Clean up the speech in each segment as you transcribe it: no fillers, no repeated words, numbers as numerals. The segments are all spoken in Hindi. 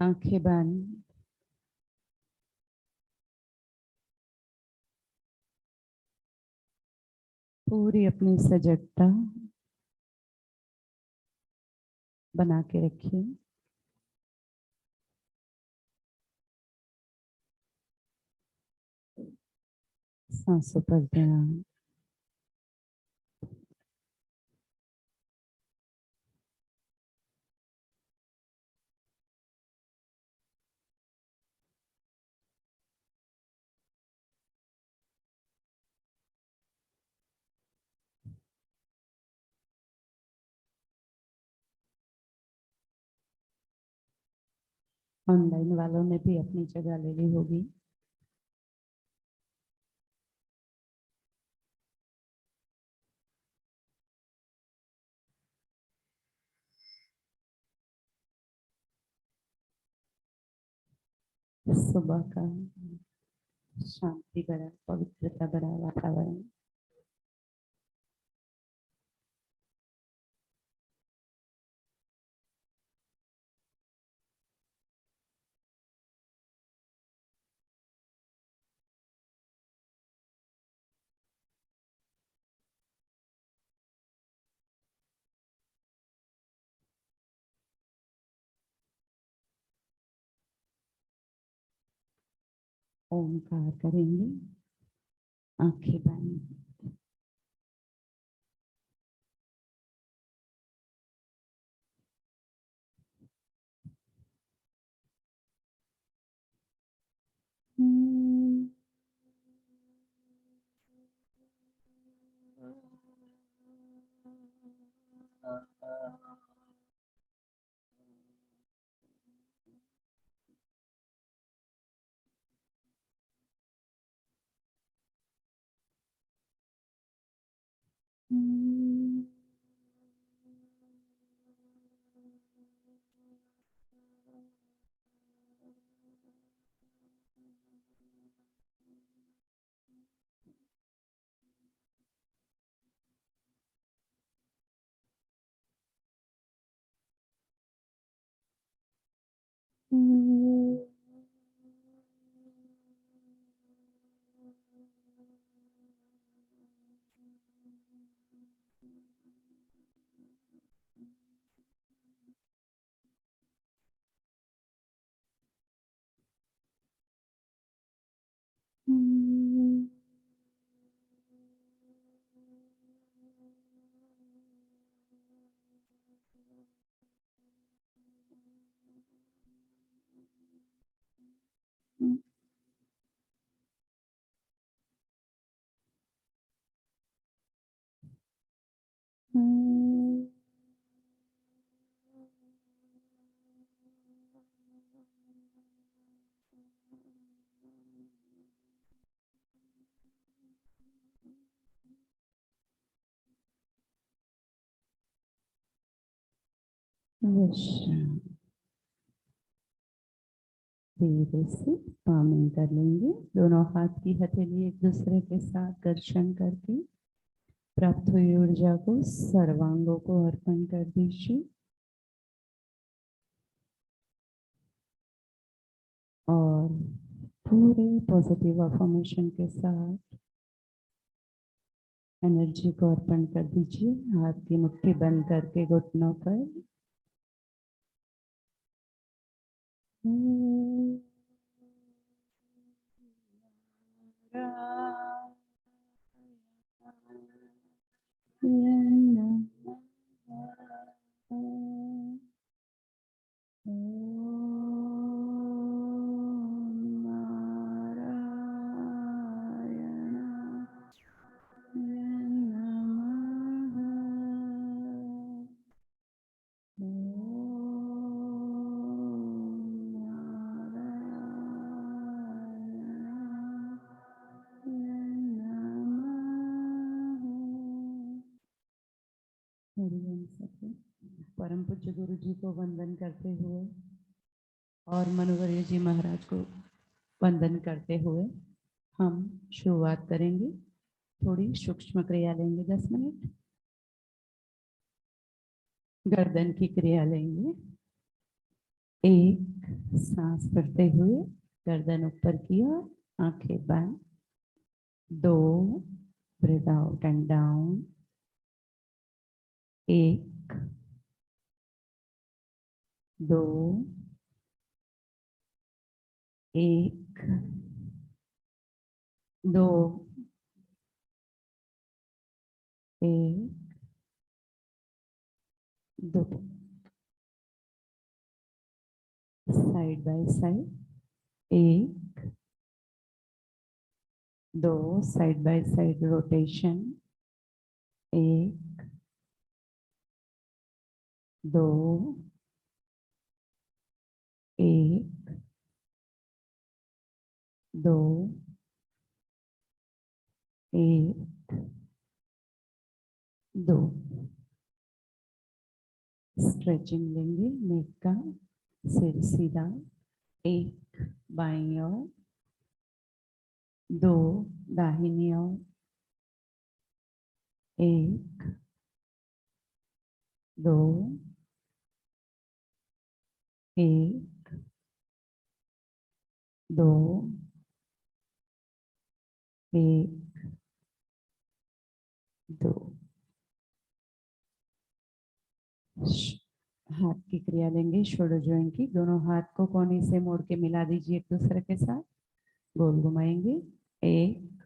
आंखें बंद। पूरी अपनी सजगता बना के रखिए। सांसों पर ध्यान। ऑनलाइन वालों ने भी अपनी जगह ले ली होगी। सुबह का शांति भरा, पवित्रता भरा वातावरण। ओमकार करेंगे, आंखें बंद। विश्राम। धीरे से पामिंग कर लेंगे। दोनों हाथ की हथेली एक दूसरे के साथ घर्षण करके प्राप्त हुई ऊर्जा को सर्वांगों को अर्पण कर दीजिए और पूरे पॉजिटिव अफर्मेशन के साथ एनर्जी को अर्पण कर दीजिए। हाथ की मुट्ठी बंद करके घुटनों पर। परम पूज्य गुरु जी को वंदन करते हुए और मनोहरी जी महाराज को वंदन करते हुए हम शुरुआत करेंगे। थोड़ी सूक्ष्म क्रिया लेंगे, 10 मिनट। गर्दन की क्रिया लेंगे। एक, सांस भरते हुए गर्दन ऊपर की ओर, आंखें बंद। 2, breathe out and down. 1, 2, 1, 2, 1, 2। Side by side. 1, 2, side by side rotation. 1, 2, 1, 2, 1, 2। Stretching लेंगे नेक का, सिर सीधा। 1, बाईं ओर। 2, दाहिनी ओर। 1, 2, 1, 2, 1, 2। हाथ की क्रिया लेंगे शोल्डर जॉइंट की। दोनों हाथ को कोहनी से मोड़ के मिला दीजिए एक दूसरे के साथ। गोल घुमाएंगे। 1,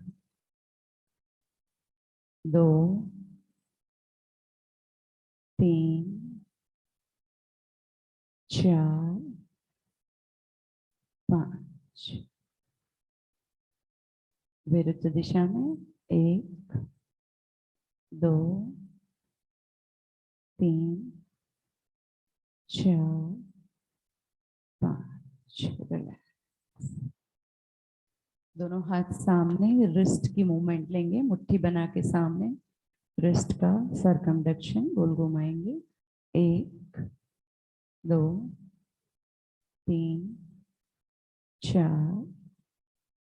2, 3, 4, 5। विरुद्ध दिशा में। 1, 2, 3, 4, 5। रिलैक्स। दोनों हाथ सामने, रिस्ट की मूवमेंट लेंगे, मुट्ठी बना के सामने। रिस्ट का सर्कमडक्शन, गोल घुमाएंगे। 1, 2, 3, 4,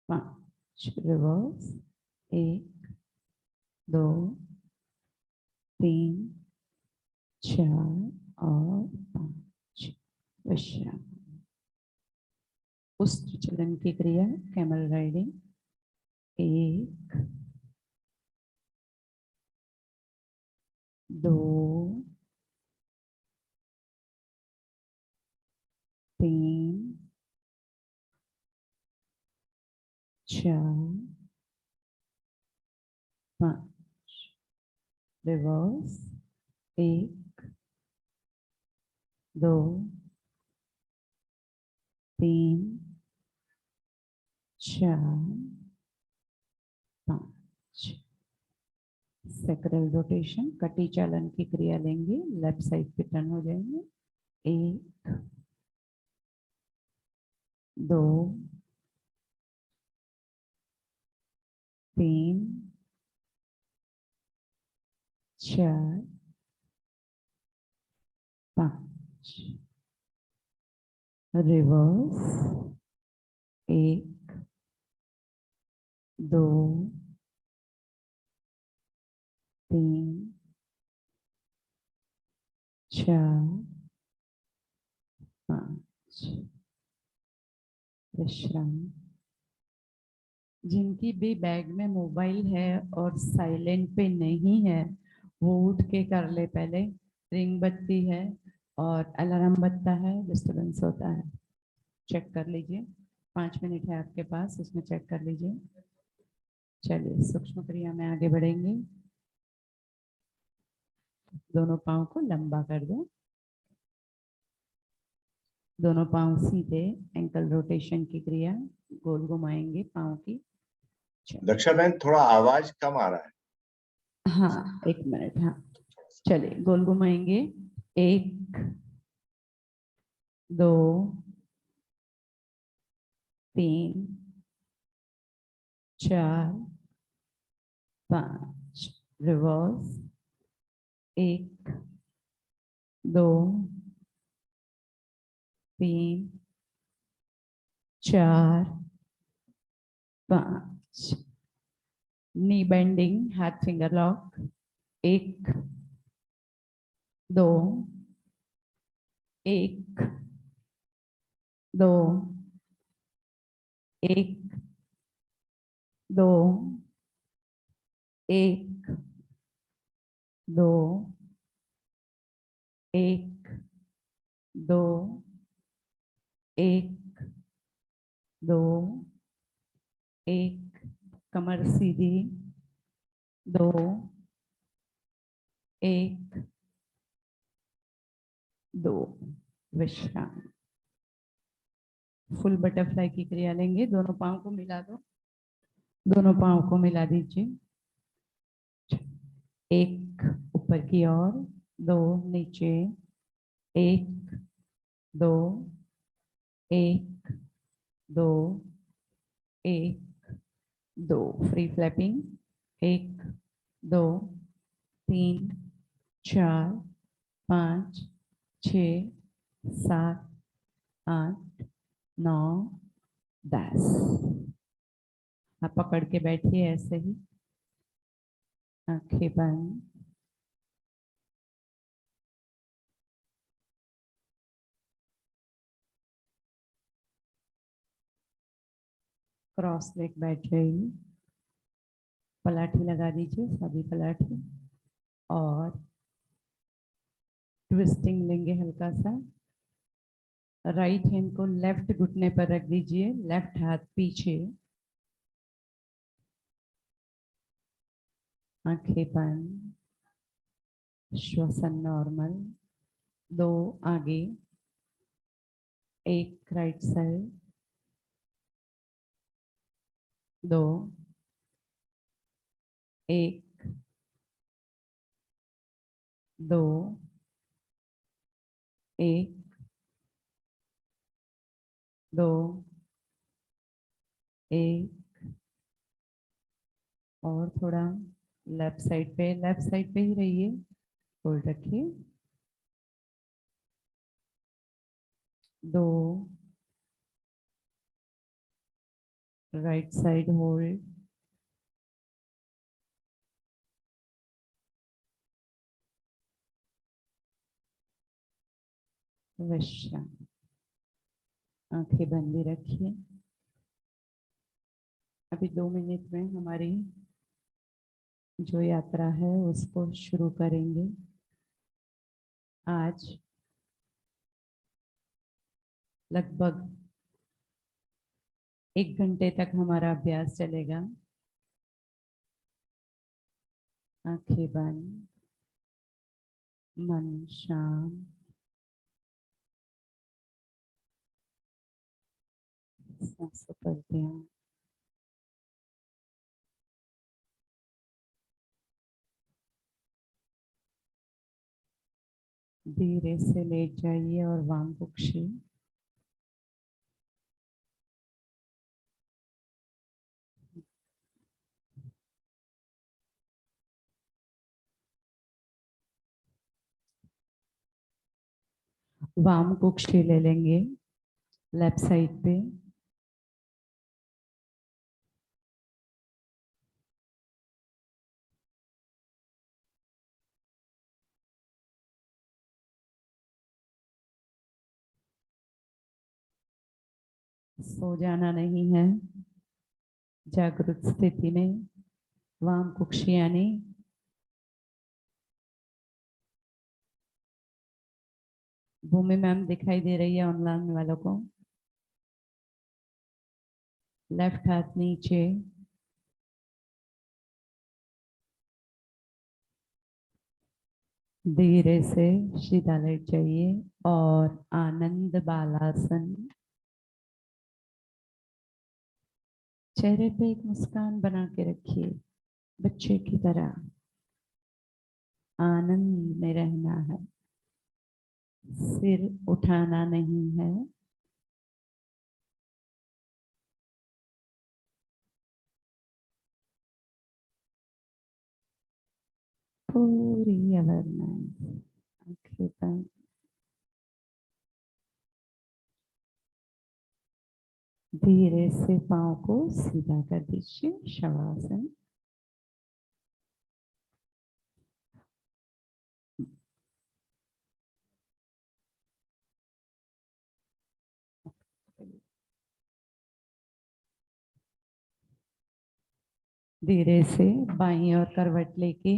5। रिवर्स। 1, 2, 3, 4 और 5। विश्राम। उष्ठचलन की क्रिया, camel riding. 1, 2, 3, 4, 5। Reverse. 1, 2, 3, 4, 5। Sacral rotation, कटी चालन की क्रिया लेंगे, लेफ्ट साइड पे टर्न हो जाएंगे। 1, 2, 3, 4, 5। रिवर्स। 1, 2, 3, 4, 5। विश्राम। जिनकी भी बैग में मोबाइल है और साइलेंट पे नहीं है, वो उठ के कर ले। पहले रिंग बजती है और अलार्म बजता है, डिस्टरबेंस होता है। चेक कर लीजिए, 5 मिनट है आपके पास, उसमें चेक कर लीजिए। चलिए सूक्ष्म क्रिया में आगे बढ़ेंगे। दोनों पाँव को लंबा कर दो, दोनों पाँव सीधे। एंकल रोटेशन की क्रिया, गोल घुमाएंगे पाँव की। दक्षा बहन, थोड़ा आवाज कम आ रहा है। हाँ, 1 मिनट। हाँ, चलिए गोल घुमाएंगे। 1, 2, 3, 4, 5। रिवर्स। 1, 2, 3, 4, 5। नी बेंडिंग, हाथ फिंगर लॉक। 1, 2, 1, दो, एक, दो, एक, दो, एक, दो, एक, दो, एक, कमर सीधी, दो, एक, दो, विश्राम। फुल बटरफ्लाई की क्रिया लेंगे। दोनों पाँव को मिला दो, दोनों पाँव को मिला दीजिए। एक ऊपर की ओर, दो नीचे, एक, दो, एक, दो, एक, दो, फ्री फ्लैपिंग। एक, दो, तीन, चार, पाँच, छ, सात, आठ, नौ, 10। आप पकड़ के बैठिए ऐसे ही, आंखें बंद। क्रॉस लेग बैठ जाइए, पलाठी लगा दीजिए, सादी पलाठी, और ट्विस्टिंग लेंगे हल्का सा। राइट हैंड को लेफ्ट घुटने पर रख दीजिए, लेफ्ट हाथ पीछे, आंखें बंद, श्वसन नॉर्मल। दो आगे, एक राइट साइड, दो, एक, दो, एक, दो, एक, और थोड़ा लेफ्ट साइड पे ही रहिए, होल्ड रखिए। दो, राइट साइड होल्ड, विश्राम। आंखें बंदी रखिए। अभी 2 मिनट में हमारी जो यात्रा है उसको शुरू करेंगे। आज लगभग 1 घंटे तक हमारा अभ्यास चलेगा। आंखें बंद, मन शांत, सांसों पर ध्यान। धीरे से लेट जाइए और वामकुक्षी। वामकुक्षी ले लेंगे लेफ्ट साइड पे। सो जाना नहीं है, जागृत स्थिति में वामकुक्षी यानी भूमि मैम दिखाई दे रही है ऑनलाइन वालों को। लेफ्ट हाथ नीचे, धीरे से सीधा लेट जाइए और आनंद बालासन। चेहरे पे एक मुस्कान बना के रखिए, बच्चे की तरह। आनंद में रहना है, सिर उठाना नहीं है। पूरी अवेयरनेस। आंखें बंद, धीरे से पाँव को सीधा कर दीजिए, शवासन। धीरे से बाईं ओर करवट लेके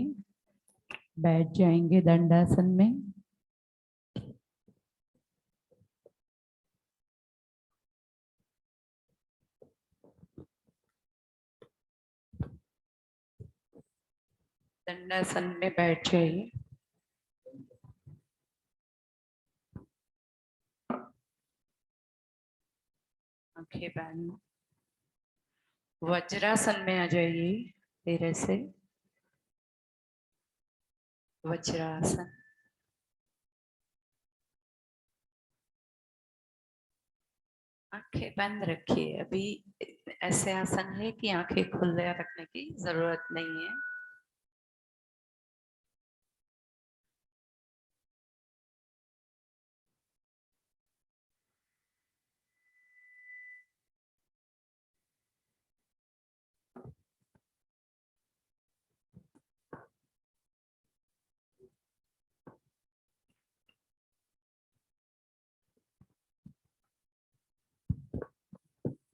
बैठ जाएंगे दंडासन में। दंडासन में बैठ जाइए। आंखें बंद। वज्रासन में आ जाइए धीरे से। वज्रासन। आंखें बंद रखिए। अभी ऐसे आसन है कि आंखें खुले रखने की जरूरत नहीं है।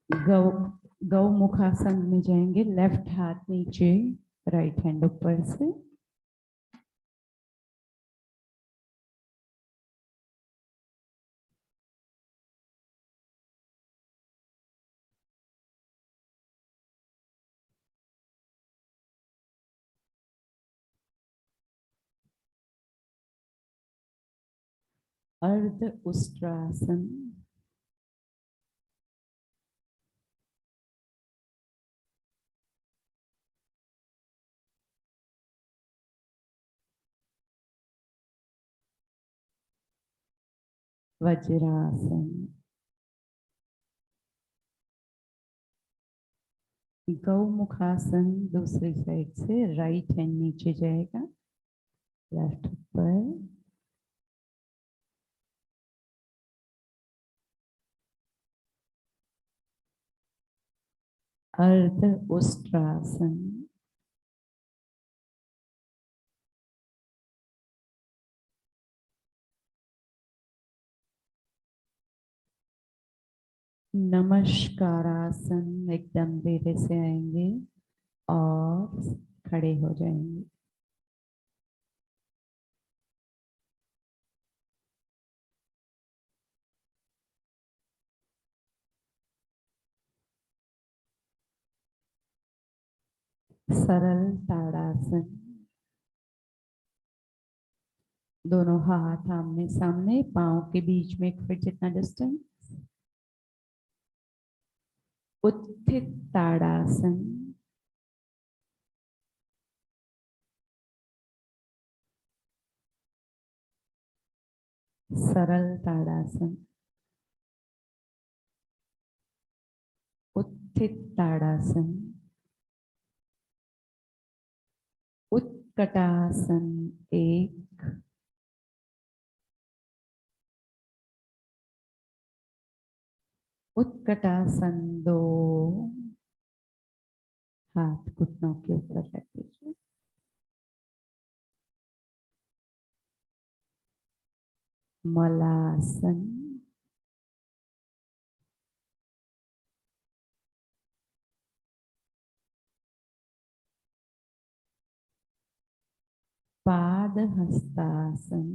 गौ गौमुखासन में जाएंगे। लेफ्ट हाथ नीचे, राइट हैंड ऊपर से। अर्ध उष्ट्रासन। वज्रासन। गौमुखासन दूसरी साइड से, राइट हैंड नीचे जाएगा, लेफ्ट ऊपर। अर्ध उष्ट्रासन। नमस्कारासन। एकदम धीरे से आएंगे और खड़े हो जाएंगे। सरल ताड़ासन। दोनों हाथ आमने सामने, पांव के बीच में 1 फीट जितना डिस्टेंस। उत्थित ताड़ासन। सरल ताड़ासन। उत्थित ताड़ासन। उत्कटासन 1। उत्कटासन 2। हाथ घुटनों के ऊपर रख दीजिए। मलासन। पाद हस्तासन।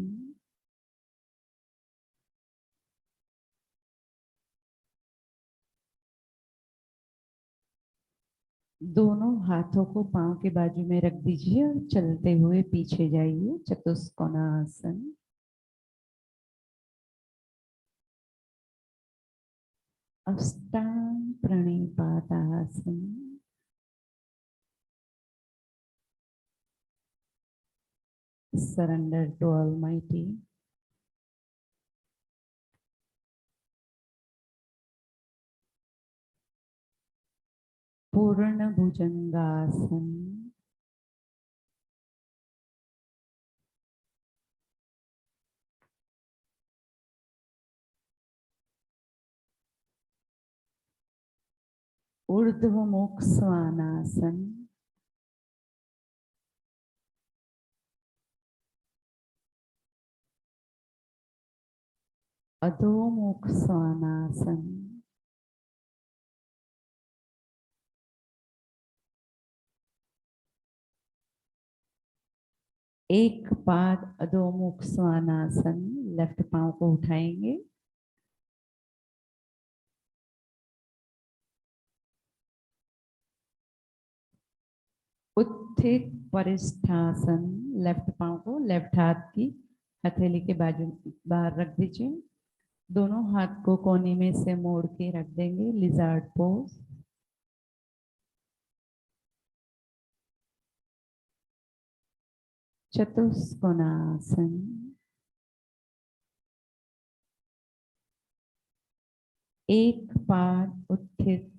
दोनों हाथों को पांव के बाजू में रख दीजिए और चलते हुए पीछे जाइए। चतुष्कोणासन। अष्टांग प्रणिपातासन। Surrender to Almighty. पूर्ण भुजंगासन। ऊर्ध्वमुख स्वानासन। अधोमुख स्वानासन। एक पाद अधोमुख स्वानासन, लेफ्ट पांव को उठाएंगे। उत्थित परिष्ठासन, लेफ्ट पांव को लेफ्ट हाथ की हथेली के बाजू बाहर रख दीजिए। दोनों हाथ को कोने में से मोड़ के रख देंगे, लिजार्ड पोज। चतुष्कोणासन, एक पाद उत्थित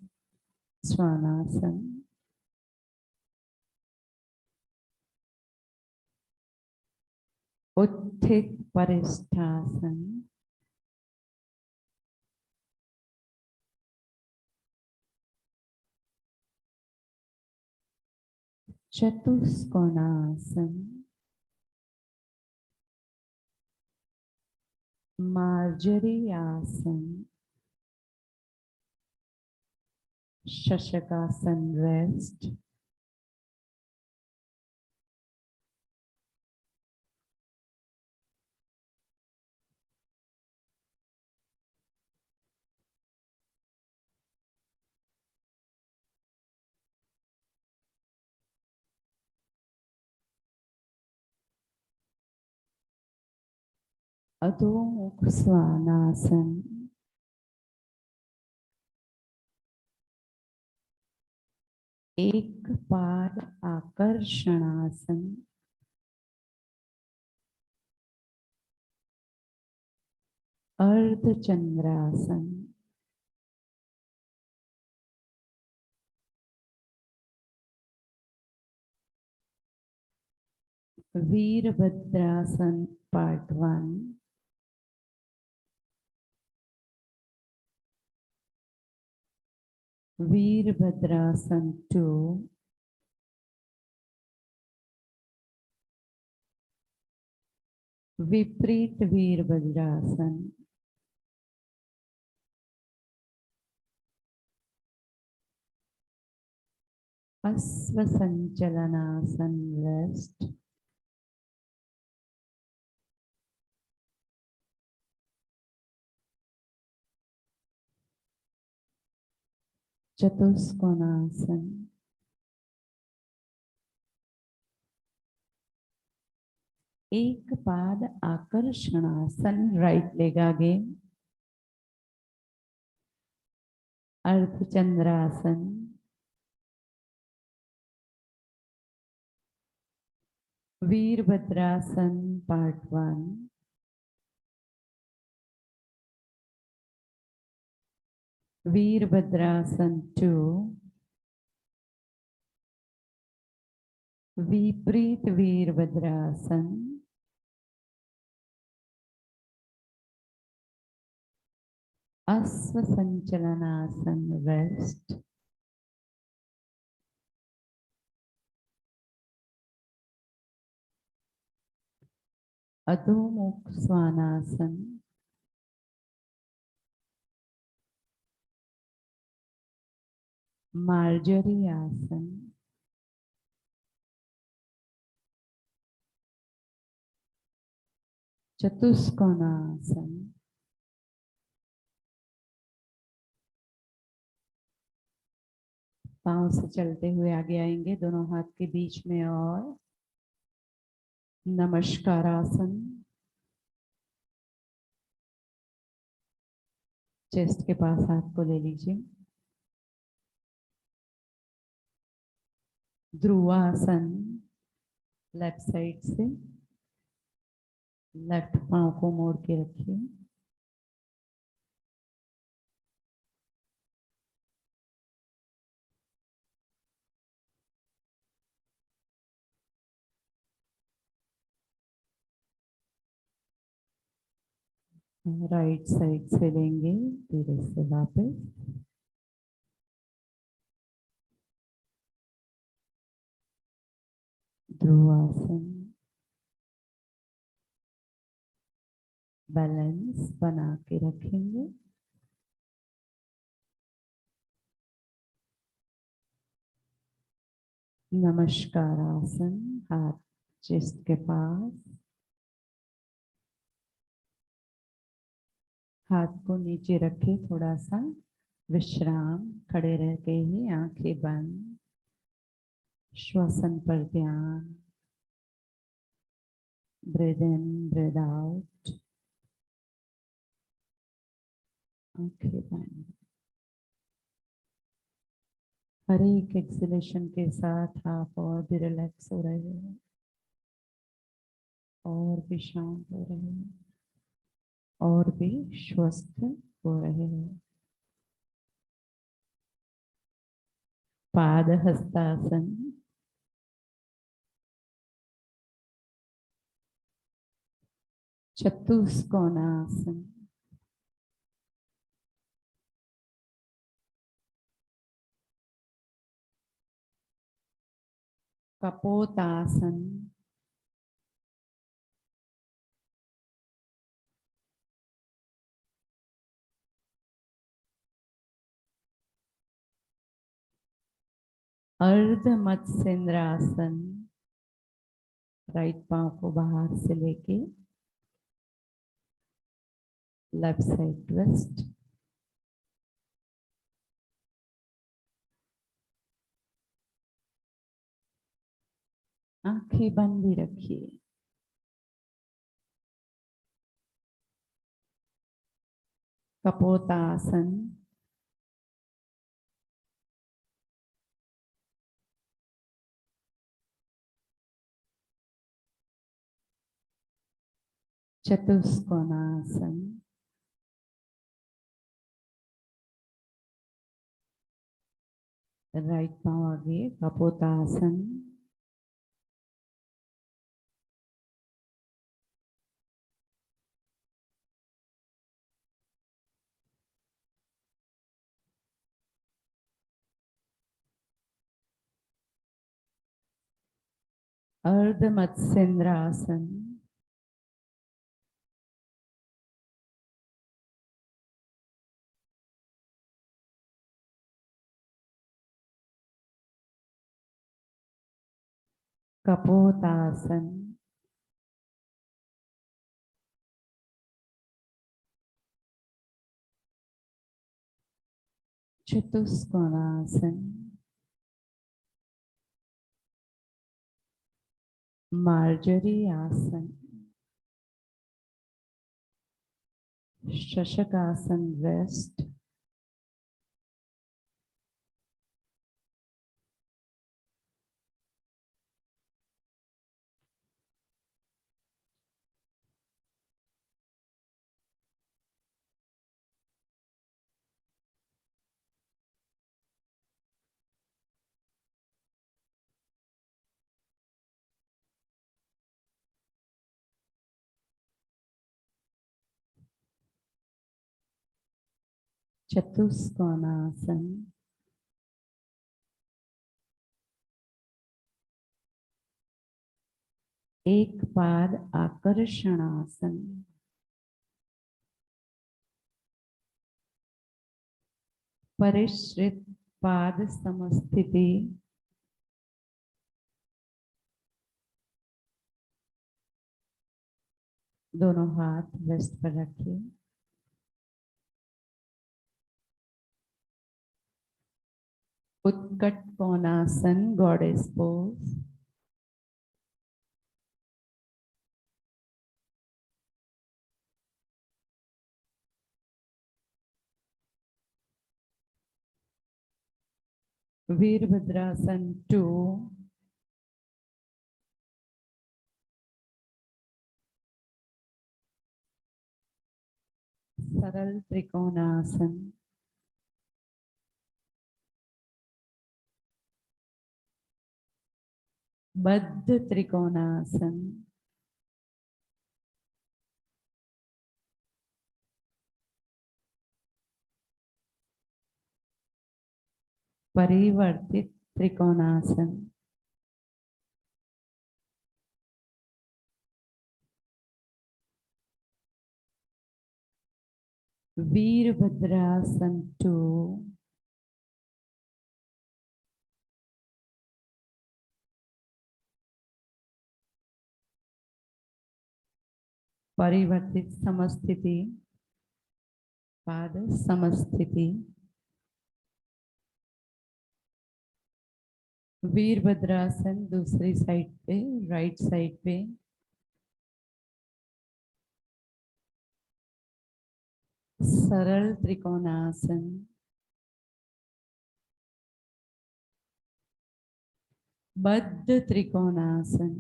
स्वानासन, उत्थित परिष्ठासन, चतुष्कोणासन, मार्जरी आसन, शशकासन रेस्ट, अधोमुख स्वानासन, एक पाद आकर्षणासन, अर्धचंद्रासन, वीरभद्रासन पार्ट 1, वीरभद्रासन 2, विपरीत वीरभद्रासन, अश्व संचलनासन रेस्ट, चतुष्कोणासन, एक पाद आकर्षणासन, राइट लेग आगे, अर्धचंद्रासन, वीरभद्रासन पार्ट 1, वीरभद्रासन 2, विपरीत वीरभद्रासन, अश्व संचलनासन रेस्ट, अधोमुख स्वानासन, मार्जरी आसन, चतुष्कोणासन, पांव से चलते हुए आगे आएंगे, दोनों हाथ के बीच में, और नमस्कारासन, चेस्ट के पास हाथ को ले लीजिए। ध्रुवासन, लेफ्ट साइड से लेफ्ट पांव को मोड़ के रखिए। राइट साइड से लेंगे धीरे से वापस। ध्रुवासन, बैलेंस बना के रखेंगे। नमस्कार आसन, हाथ चेस्ट के पास। हाथ को नीचे रखे, थोड़ा सा विश्राम, खड़े रह के ही आंखें बंद, श्वसन पर ध्यान। ब्रीद इन, ब्रीद आउट, आंखें बंद। हर एक एक्सलेशन के साथ आप और भी रिलैक्स हो रहे हैं, और भी शांत हो रहे हैं, और भी स्वस्थ हो रहे हैं। पाद हस्तासन, चतुष्कोणासन, कपोतासन, अर्ध मत्स्येंद्रासन। राइट पांव को बाहर से लेके लेफ्ट साइड ट्विस्ट। आंखें बंद ही रखिए। कपोतासन, चतुष्कोणासन, राइट पांव आगे, कपोतासन, अर्ध मत्स्येंद्रासन, कपोतासन, चतुष्कोणासन, मार्जरी आसन, शशकासन रेस्ट, चतुष्कोणासन, एक पाद आकर्षणासन, परिश्रित पाद समस्थिति, दोनों हाथ वेस्ट पर रखिए। उत्कट कोणासन, गॉडेस पोज। वीरभद्रासन 2। सरल त्रिकोणासन, बद्ध त्रिकोणासन, परिवर्तित त्रिकोणासन, वीरभद्रासन 2। परिवर्तित समस्थिति, पाद समस्थिति, वीरभद्रासन दूसरी साइड पे, राइट साइड पे, सरल त्रिकोणासन, बद्ध त्रिकोणासन,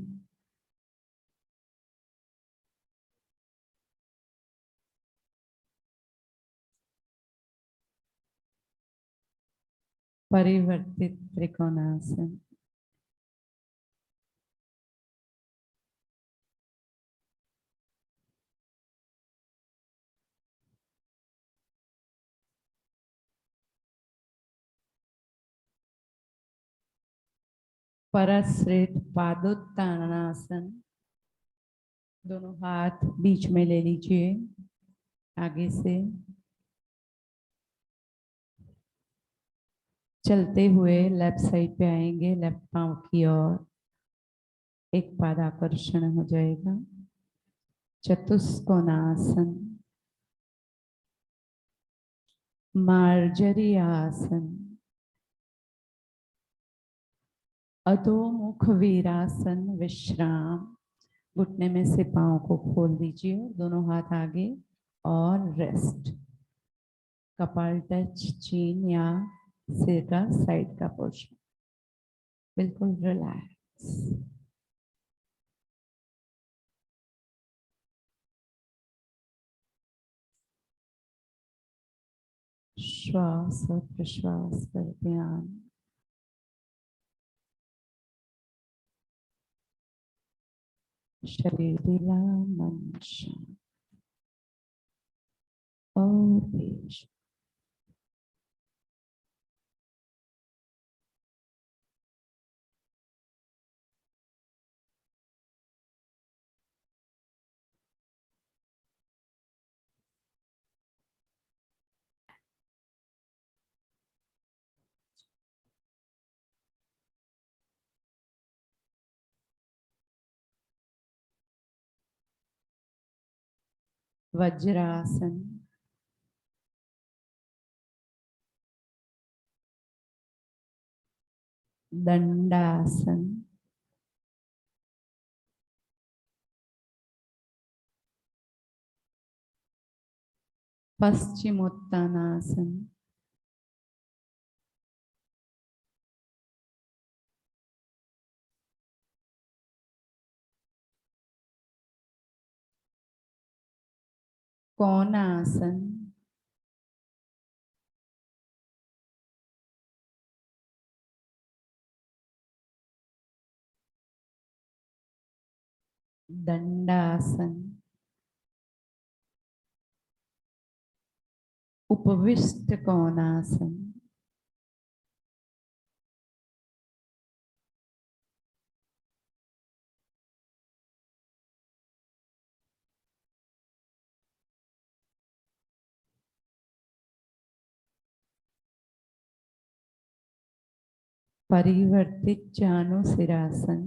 परिवर्तित त्रिकोणासन, परश्रित पादोत्तानासन, दोनों हाथ बीच में ले लीजिए, आगे से चलते हुए लेफ्ट साइड पे आएंगे, लेफ्ट पांव की ओर एक पाद आकर्षण हो जाएगा, चतुष्कोणासन, मार्जरी आसन, अधोमुख वीरासन, विश्राम, घुटने में से पांव को खोल दीजिए, दोनों हाथ आगे और रेस्ट, कपाल टच चीन या सिर का साइड का पोर्शन, बिल्कुल रिलैक्स। श्वास और प्रश्वास पर ध्यान, शरीर ढीला, मन शांत और पेश। वज्रासन, दंडासन, पश्चिमोत्तानासन, कोणासन, दंडासन, उपविष्ट कोणासन, परिवर्तित जानुसिरासन,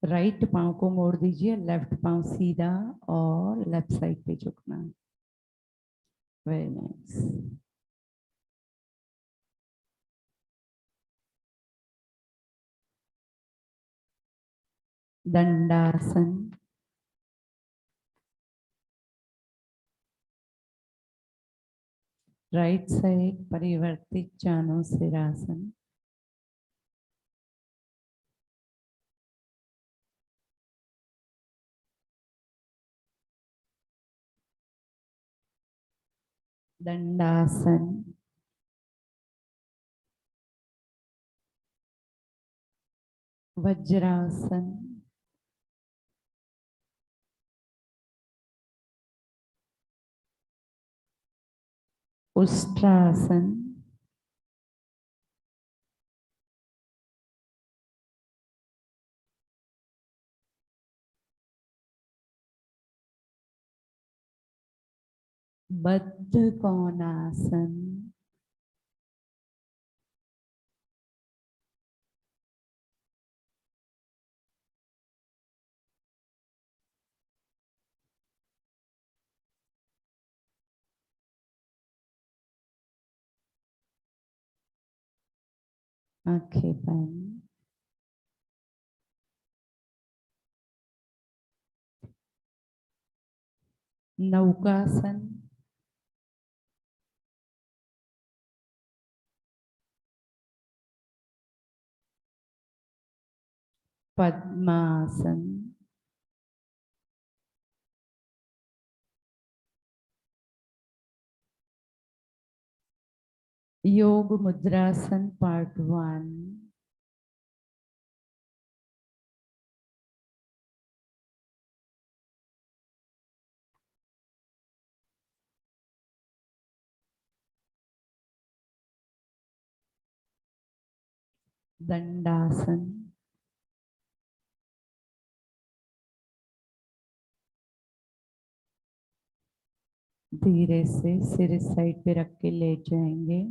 राइट पांव को मोड़ दीजिए, लेफ्ट पांव सीधा और लेफ्ट साइड पे झुकना। Very nice. दंडासन, राइट साइड परिवर्तित जानुसिरासन, दंडासन, वज्रासन, उष्ट्रासन, बद्ध कोणासन, आंखें बंद। नौकासन, पद्मासन, योग मुद्रासन पार्ट 1, दंडासन, धीरे से सिर इस साइड पे रख के लेट जाएंगे।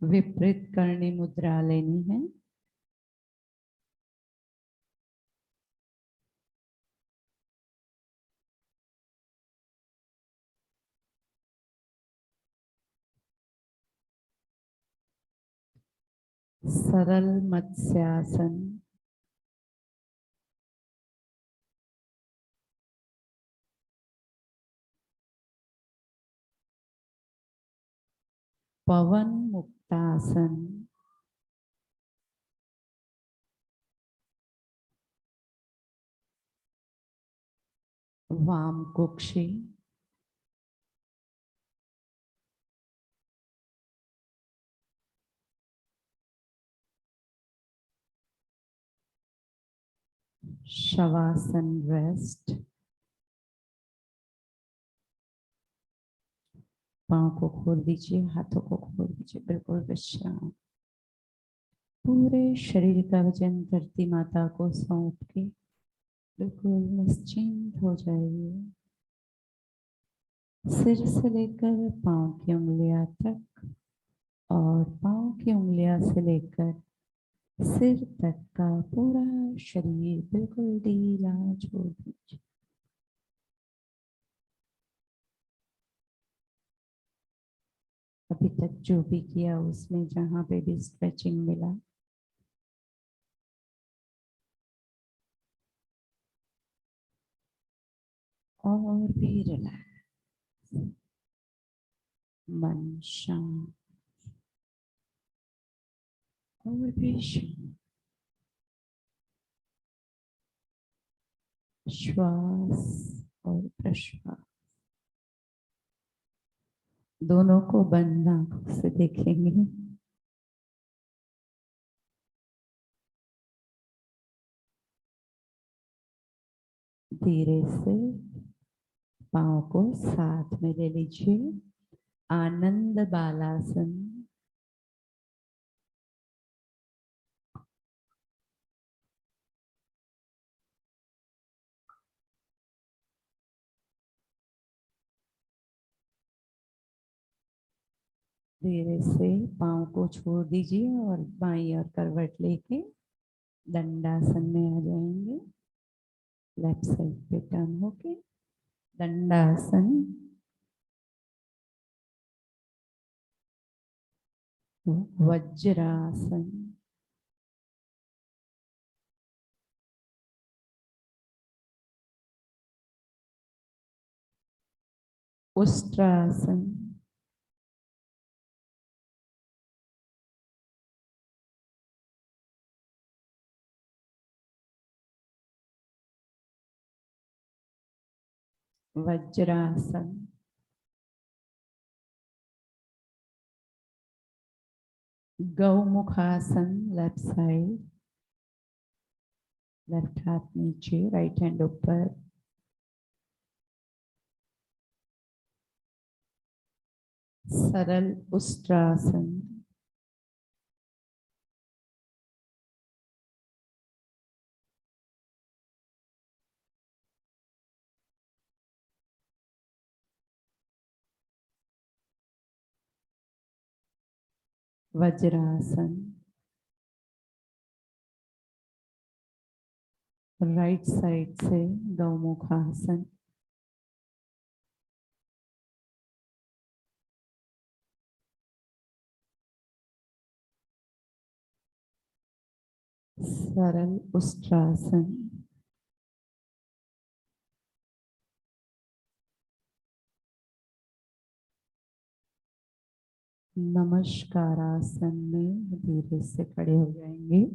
विपरीत करनी मुद्रा लेनी है। सरल मत्स्यासन, पवन मुक्तासन, वाम कुक्षी, शवासन रेस्ट। पाँव को खोल दीजिए, हाथों को खोल दीजिए, बिल्कुल विश्राम। पूरे शरीर का वजन धरती माता को सौंप के बिल्कुल निश्चिंत हो जाइए। सिर से लेकर पाँव की उंगलियां तक और पाँव की उंगलियां से लेकर सिर तक का पूरा शरीर बिल्कुल ढीला छोड़ दीजिए। अभी तक जो भी किया उसमें जहाँ पे भी स्ट्रेचिंग मिला और भी रिलैक्स, मन शांत और भी शांत। श्वास और प्रश्वास दोनों को बंद आंखों से देखेंगे। धीरे से पाँव को साथ में ले लीजिए। आनंद बालासन, धीरे से पाँव को छोड़ दीजिए और बाईं ओर करवट लेके दंडासन में आ जाएंगे। लेफ्ट साइड पे टर्न होके दंडासन, वज्रासन, उष्ट्रासन, वज्रासन, गौमुखासन, लेफ्ट साइड, लेफ्ट हाथ नीचे, राइट हैंड ऊपर। सरल उष्ट्रासन, वज्रासन, राइट साइड से गौमुखासन। सरल उष्ट्रासन। नमस्कारासन में धीरे से खड़े हो जाएंगे।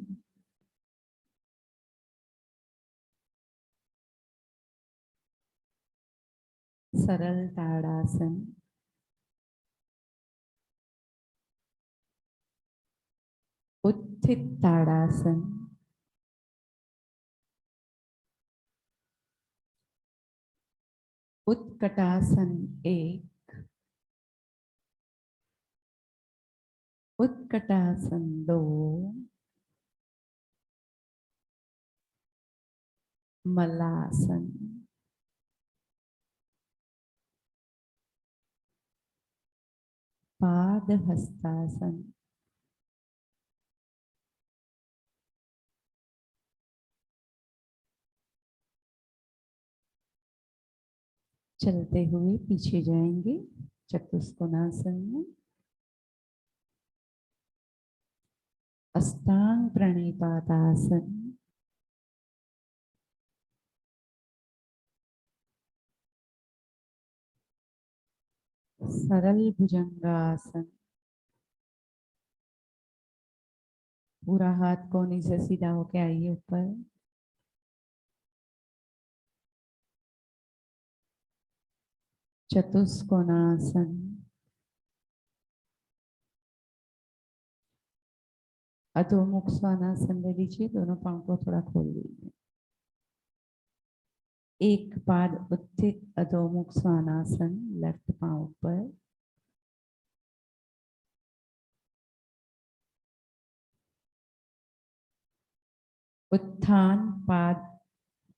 सरल ताड़ासन। उत्थित ताड़ासन। उत्कटासन एक। उत्कटासन दो। मलासन। पाद हस्तासन। चलते हुए पीछे जाएंगे चतुष्कोणासन में। अष्टांग प्रणिपातासन। सरल भुजंगासन। पूरा हाथ कोहनी से सीधा होके आइए ऊपर। चतुष्कोणासन। अधोमुख स्वानासन ले लीजिए, दोनों पांव को थोड़ा खोल लीजिए। एक पाद उत्थित अधोमुख स्वानासन, लेफ्ट पांव पर। उत्थान पाद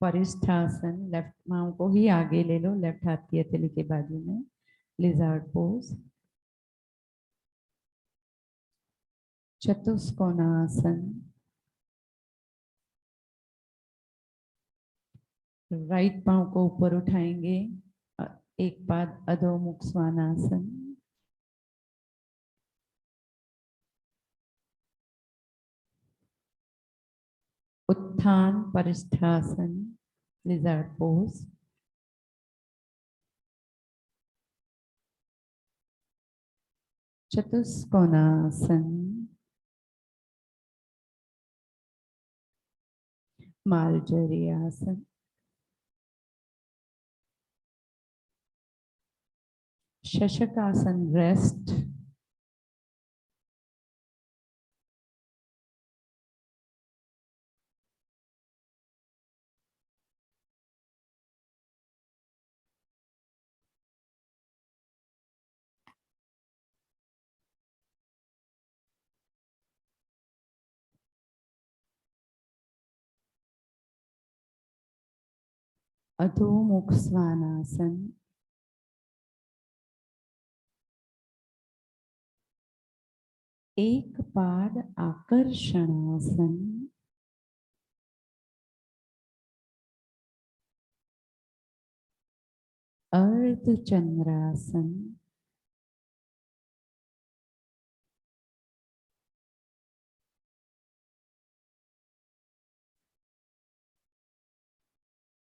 परिष्ठासन, लेफ्ट पांव को ही आगे ले लो, लेफ्ट हाथ की हथेली के बाजू में। Lizard pose. चतुष्कोणासन। राइट पांव को ऊपर उठाएंगे। एक पाद अधोमुख स्वानासन। उत्थान परिष्ठासन, लिजार्ड पोज। चतुष्कोणासन। मालजरी आसन। शशकासन रेस्ट। अधोमुख स्वानासन। एक पाद आकर्षणासन। अर्धचंद्रासन।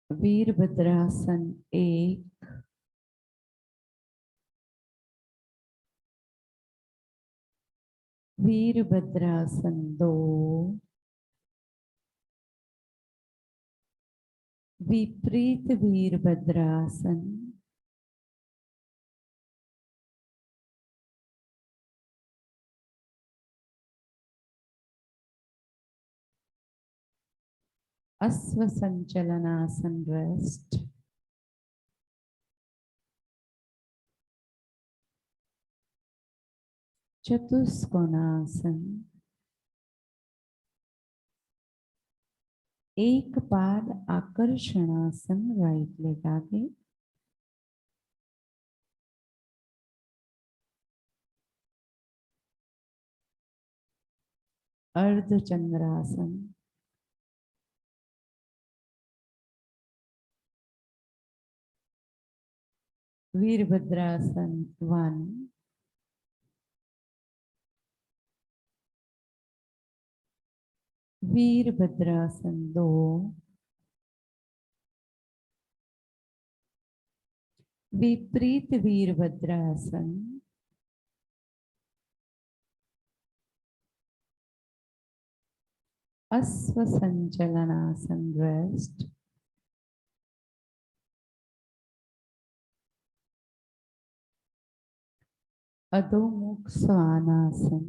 वीरभद्रासन एक। वीरभद्रासन दो। विपरीत वीरभद्रासन। अश्व संचलनासन रेस्ट। चतुष्कोणासन। एक पाद आकर्षणासन, राइट लेग आगे। अर्धचंद्रासन। वीरभद्रासन 1, वीरभद्रासन 2, विपरीत वीरभद्रासन, अश्व संचलनासन रेस्ट, अधोमुख स्वानासन,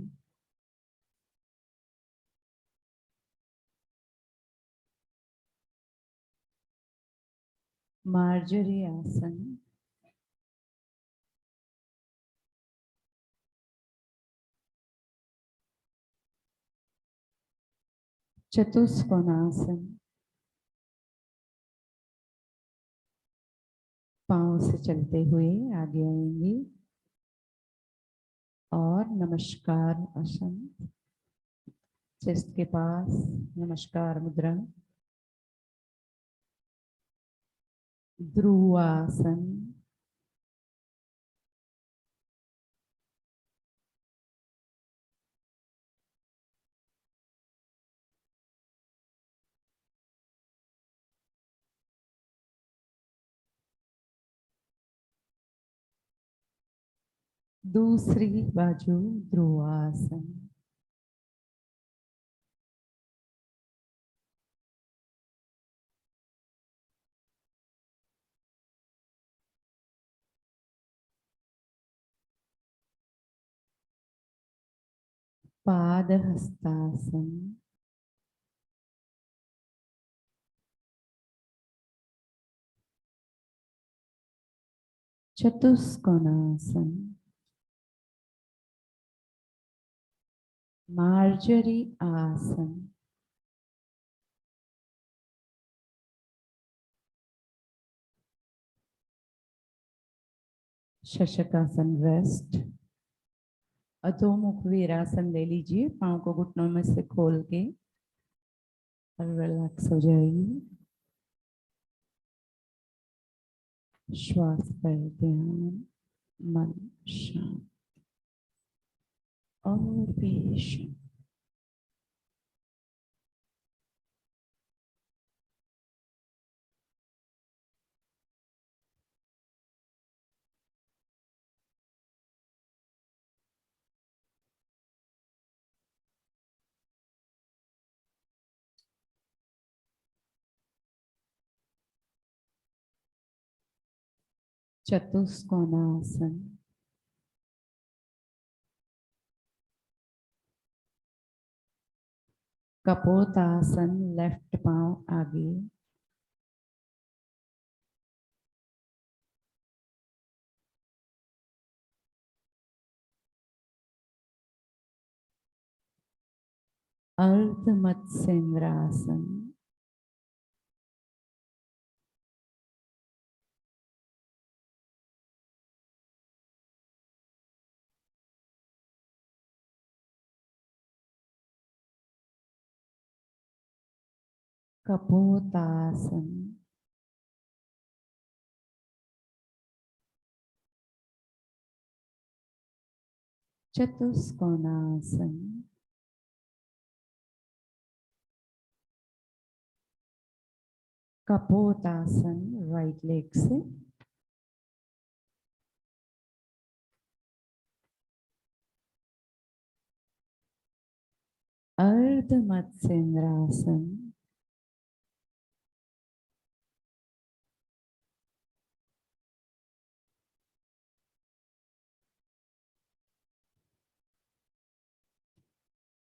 मार्जरी आसन, चतुष्कोणासन, पांव से चलते हुए आगे आएंगे और नमस्कार आसन, चेस्ट के पास नमस्कार मुद्रा, ध्रुवासन, दूसरी बाजू ध्रुवासन, पाद हस्तासन, चतुष्कोणासन, मार्जरी आसन, शशकासन रेस्ट, अधोमुख वीरासन ले लीजिए, पांव को घुटनों में से खोल के और रिलैक्स हो जाइए। श्वास पर ध्यान, मन शांत और भी शांत। चतुष्कोणासन, कपोतासन, लेफ्ट पांव आगे, अर्ध मत्स्येंद्रासन, कपोतासन, चतुष्कोणासन, कपोतासन राइट लेग से, अर्ध मत्स्येंद्रासन,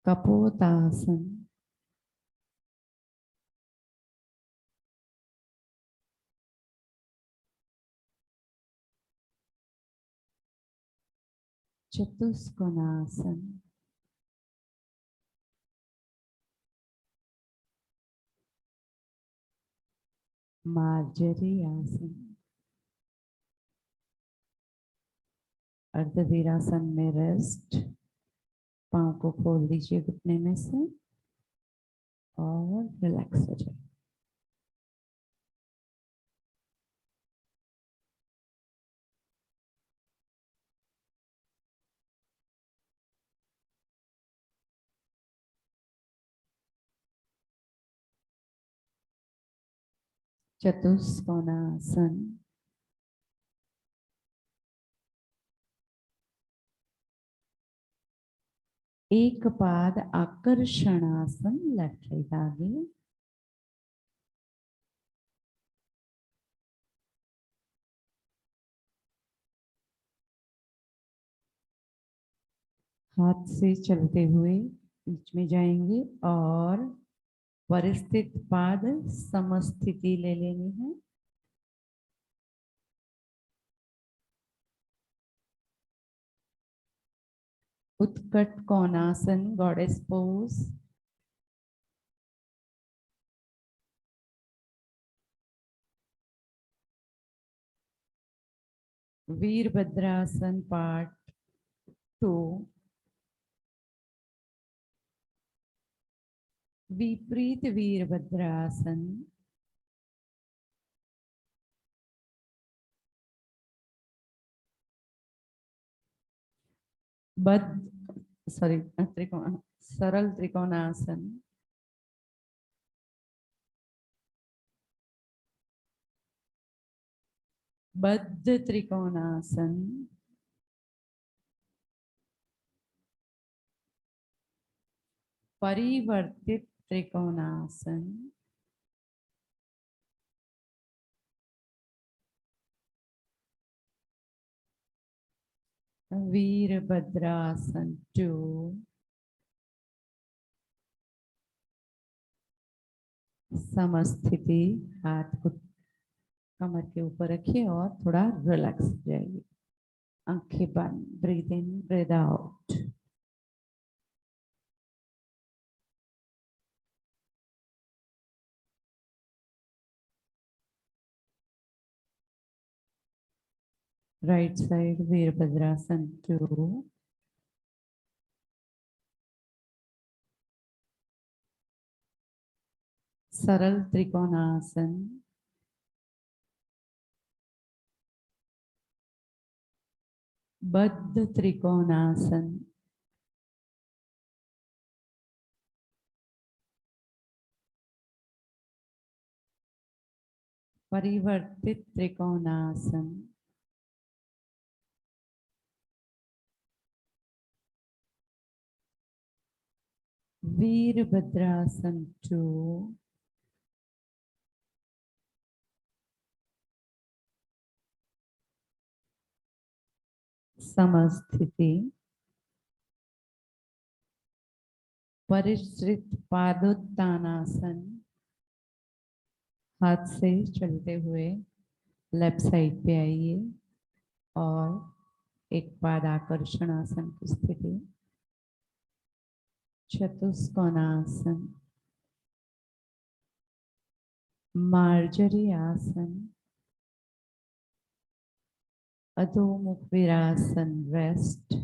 कपोतासन, चतुष्कोणासन, मार्जरी आसन, अर्धवीरासन में रेस्ट, पांव को खोल दीजिए घुटने में से और रिलैक्स हो जाए। चतुष्कोणासन, एक पाद आकर्षणासन, लेफ्ट साइड आगे, हाथ से चलते हुए बीच में जाएंगे और परिस्थित पाद समस्थिति ले लेनी है। उत्कट कोणासन, गॉडेस पोज, वीरभद्रासन पार्ट 2, विपरीत वीरभद्रासन, बद्ध सॉरी त्रिकोण, सरल त्रिकोणासन, बद्ध त्रिकोणासन, परिवर्तित त्रिकोणासन, वीरभद्रासन 2, समस्थिति, हाथ को कमर के ऊपर रखिए और थोड़ा रिलैक्स हो जाइए। आंखें बंद, breathe in breathe out. Right side Virabhadrasana 2, सरल त्रिकोणासन, बद्ध त्रिकोणासन, परिवर्तित त्रिकोणासन, वीरभद्रासन 2, समस्थिति, परिश्रित पादोत्तानासन, हाथ से चलते हुए लेफ्ट साइड पे आइए और एक पाद आकर्षण आसन की स्थिति, चतुष्कोणासन, मार्जरी आसन, अधोमुख वीरासन, रेस्ट,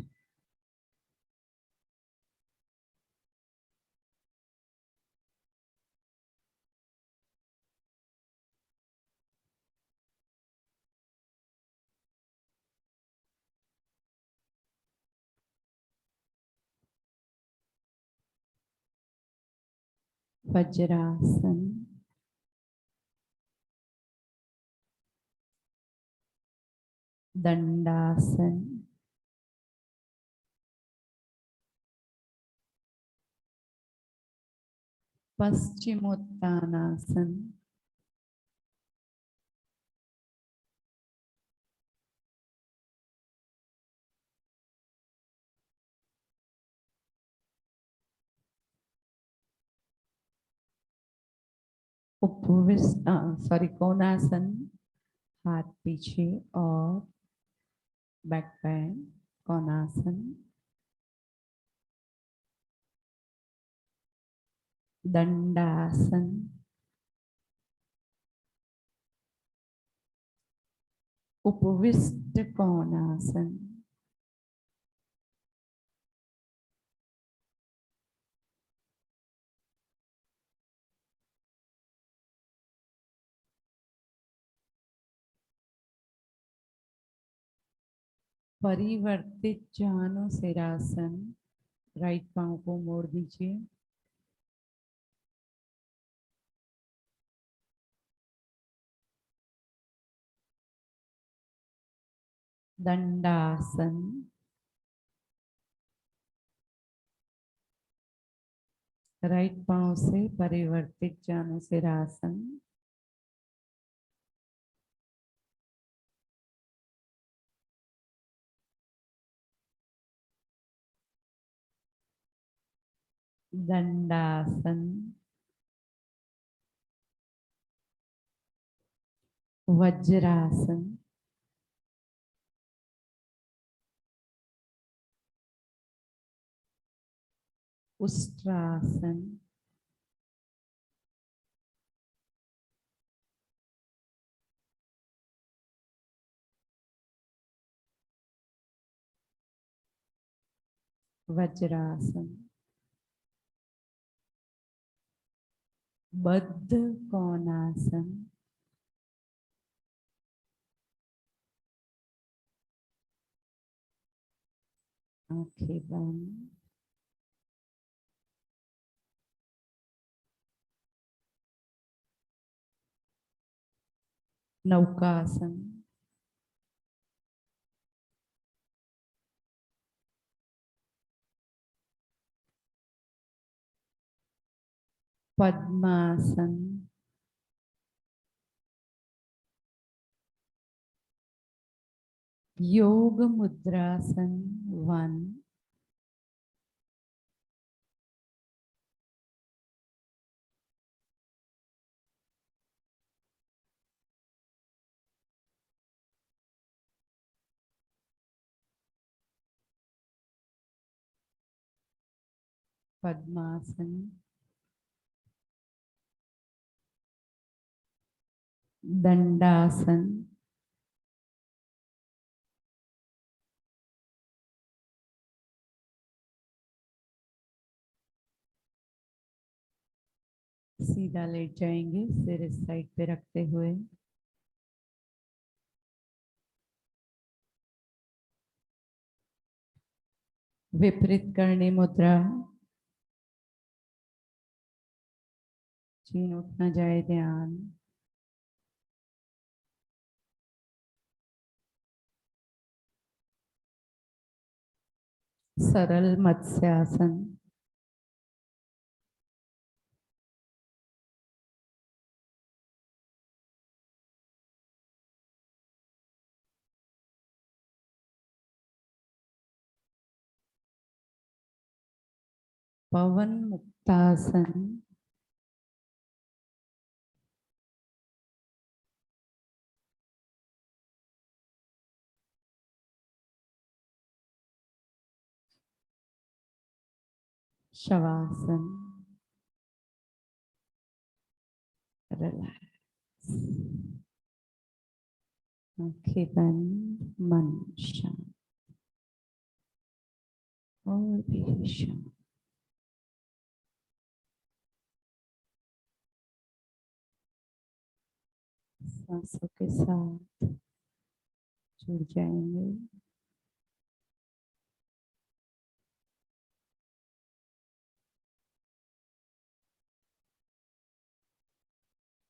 वज्रासन, दंडासन, पश्चिमोत्तानासन, सॉरी कोणासन, हाथ पीछे और बैक पैन, कोणासन, दंडासन, उपविष्ट कोणासन, परिवर्तित जानुसिरासन, राइट पांव को मोड़ दीजिए, दंडासन, राइट पांव से परिवर्तित जाने से रासन, दंडासन, वज्रासन, उष्ट्रासन, वज्रासन, बद्ध कोणासन, आंखें बंद, नौकासन, पद्मासन, योग मुद्रासन 1, पद्मासन, दंडासन, सीधा लेट जाएंगे सिर इस साइड पे रखते हुए, विपरीत करनी मुद्रा, चीन उठ न जाए ध्यान, सरल मत्स्यासन, पवन मुक्तासन, शवासन, रिलैक्स, आंखें बंद, मन शांत और भी शांत। सांसों के साथ जुड़ जाएंगे।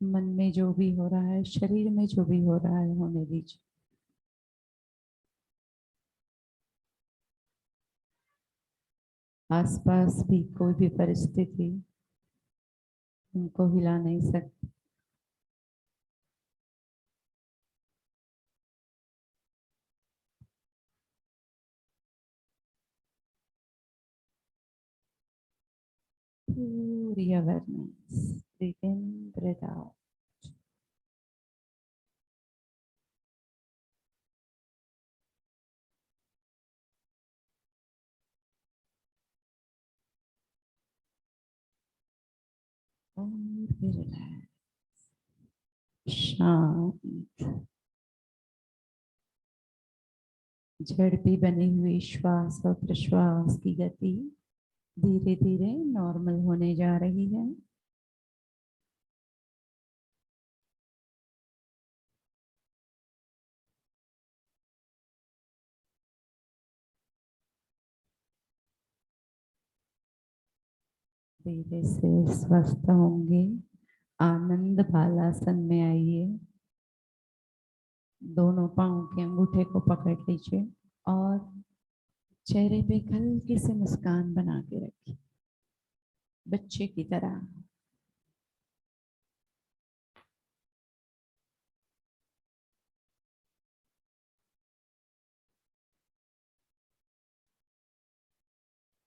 मन में जो भी हो रहा है, शरीर में जो भी हो रहा है, होने दीजिए। आसपास भी कोई भी परिस्थिति उनको हिला नहीं सकती। पूरी अवेयरनेस, ब्रीथ इन, ब्रीथ आउट। और भी रिलैक्स, शांत, झड़पी बनी हुई श्वास और प्रश्वास की गति धीरे धीरे नॉर्मल होने जा रही है। धीरे से स्वस्थ होंगे। आनंद बालासन में आइए। दोनों पाँव के अंगूठे को पकड़ लीजिए और चेहरे पे एक हल्की सी मुस्कान बना के रखिए, बच्चे की तरह।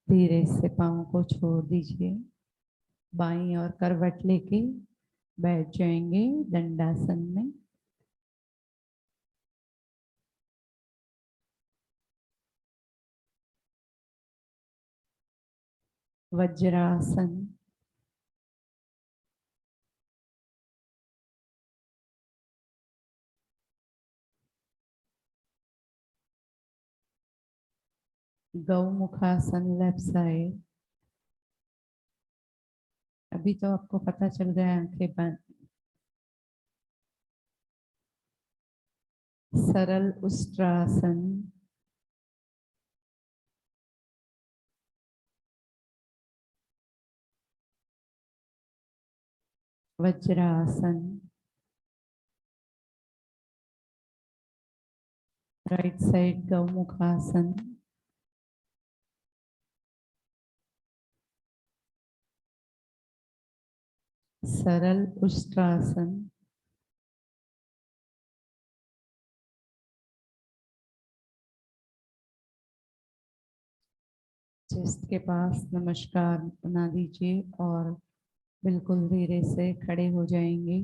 धीरे से पाँव को छोड़ दीजिए, बाईं और करवट लेके बैठ जाएंगे दंडासन में। वज्रासन, गौमुखासन लेफ्ट साइड। अभी तो आपको पता चल गया आंखें बंद। सरल उष्ट्रासन, वज्रासन, राइट साइड गौमुखासन, सरल उष्ट्रासन, चेस्ट के पास नमस्कार बना दीजिए और बिल्कुल धीरे से खड़े हो जाएंगे।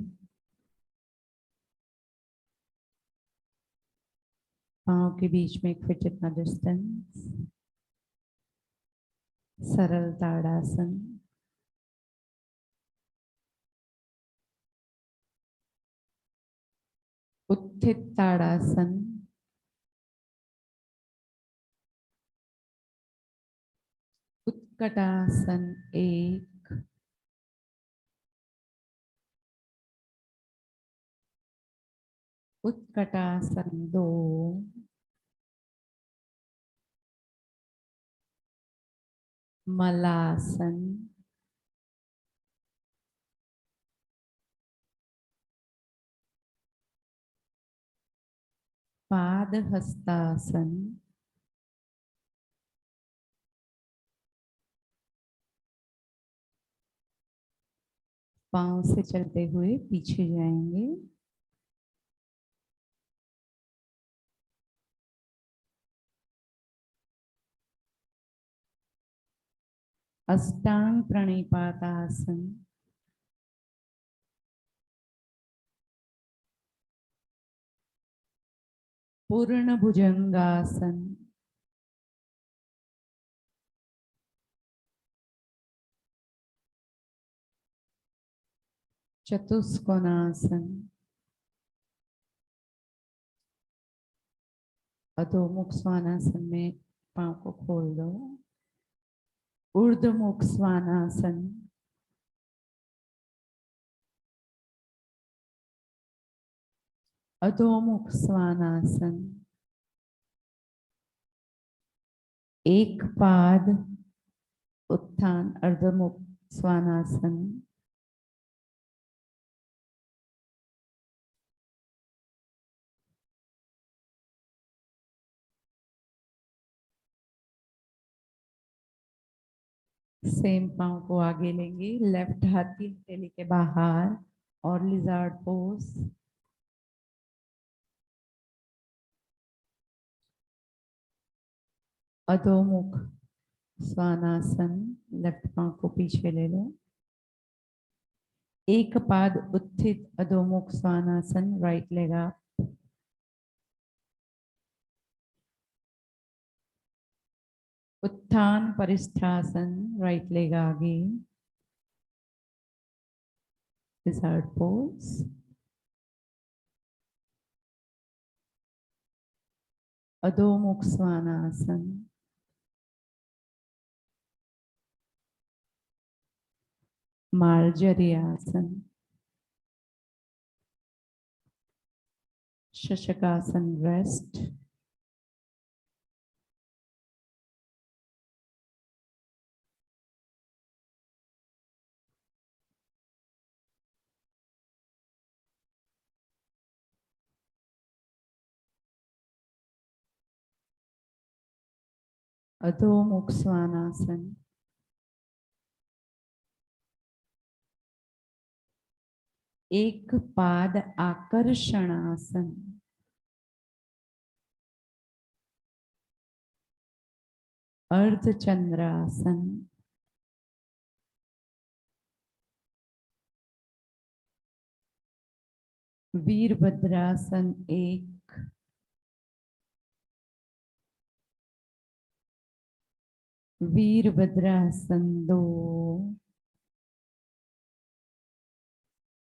पाँव के बीच में एक फिट इतना डिस्टेंस। सरल ताड़ासन, उत्थित ताड़ासन, उत्कटासन एक, उत्कटासन दो, मलासन, पादहस्तासन, पांव से चलते हुए पीछे जाएंगे। अष्टांग प्रणिपातासन, पूर्ण भुजंगासन, चतुष्कोणासन, अधोमुख स्वानासन में पांव को खोल दो। ऊर्ध्वमुख स्वानासन, अधोमुख स्वानासन, एक पाद उत्थान अर्धमुख स्वानासन, सेम पांव को आगे लेंगे, लेफ्ट हाथ की हथेली के बाहर और लिजार्ड पोज। अधोमुख स्वानासन, लेफ्ट पांव को पीछे ले लो। एक पाद उत्थित अधोमुख स्वानासन, राइट लेग अप। उत्थान परिष्ठासन, राइट लेग आगे, लिजार्ड पोज। अधोमुख स्वानासन, मार्जरी आसन, शशकासन रेस्ट। अधोमुख स्वानासन, एक पाद आकर्षणासन, अर्धचंद्रासन, वीरभद्रासन एक, वीरभद्रासन दो,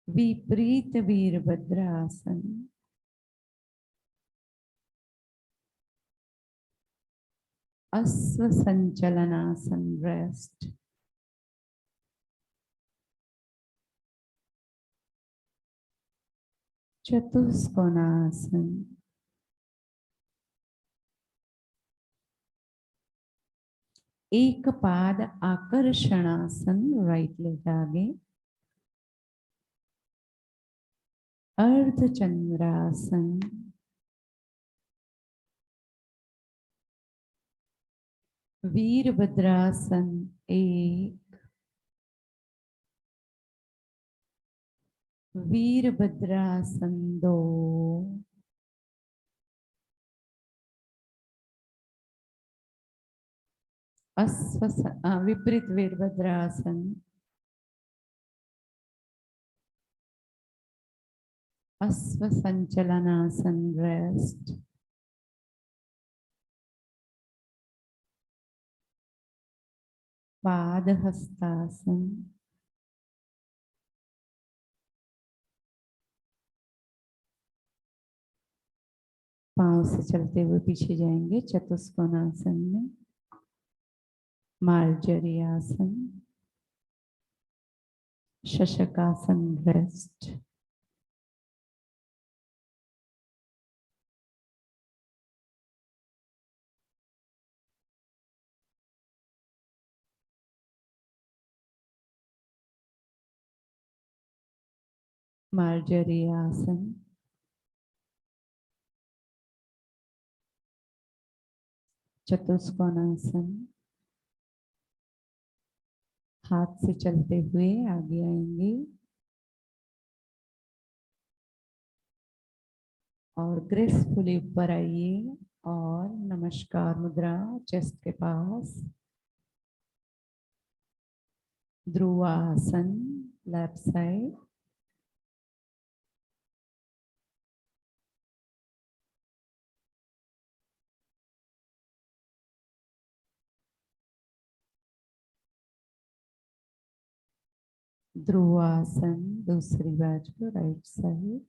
विपरीत वीरभद्रासन, अश्व संचलनासन रेस्ट, चतुष्कोणासन, एक पाद आकर्षणासन राइट लेग आगे, अर्धचंद्रासन, वीरभद्रासन एक, वीरभद्रासन दो, विपरीत वीरभद्रासन, अश्व संचलनासन रेस्ट, पाद हस्तासन, पांव से चलते हुए पीछे जाएंगे चतुष्कोणासन में, मार्जरी आसन, शशकासन रेस्ट, मार्जरी आसन, चतुष्कोणासन, हाथ से चलते हुए आगे आएंगे और ग्रेसफुली ऊपर आइए और नमस्कार मुद्रा चेस्ट के पास, ध्रुवासन लेफ्ट साइड, ध्रुवासन दूसरी बाजू राइट साइड,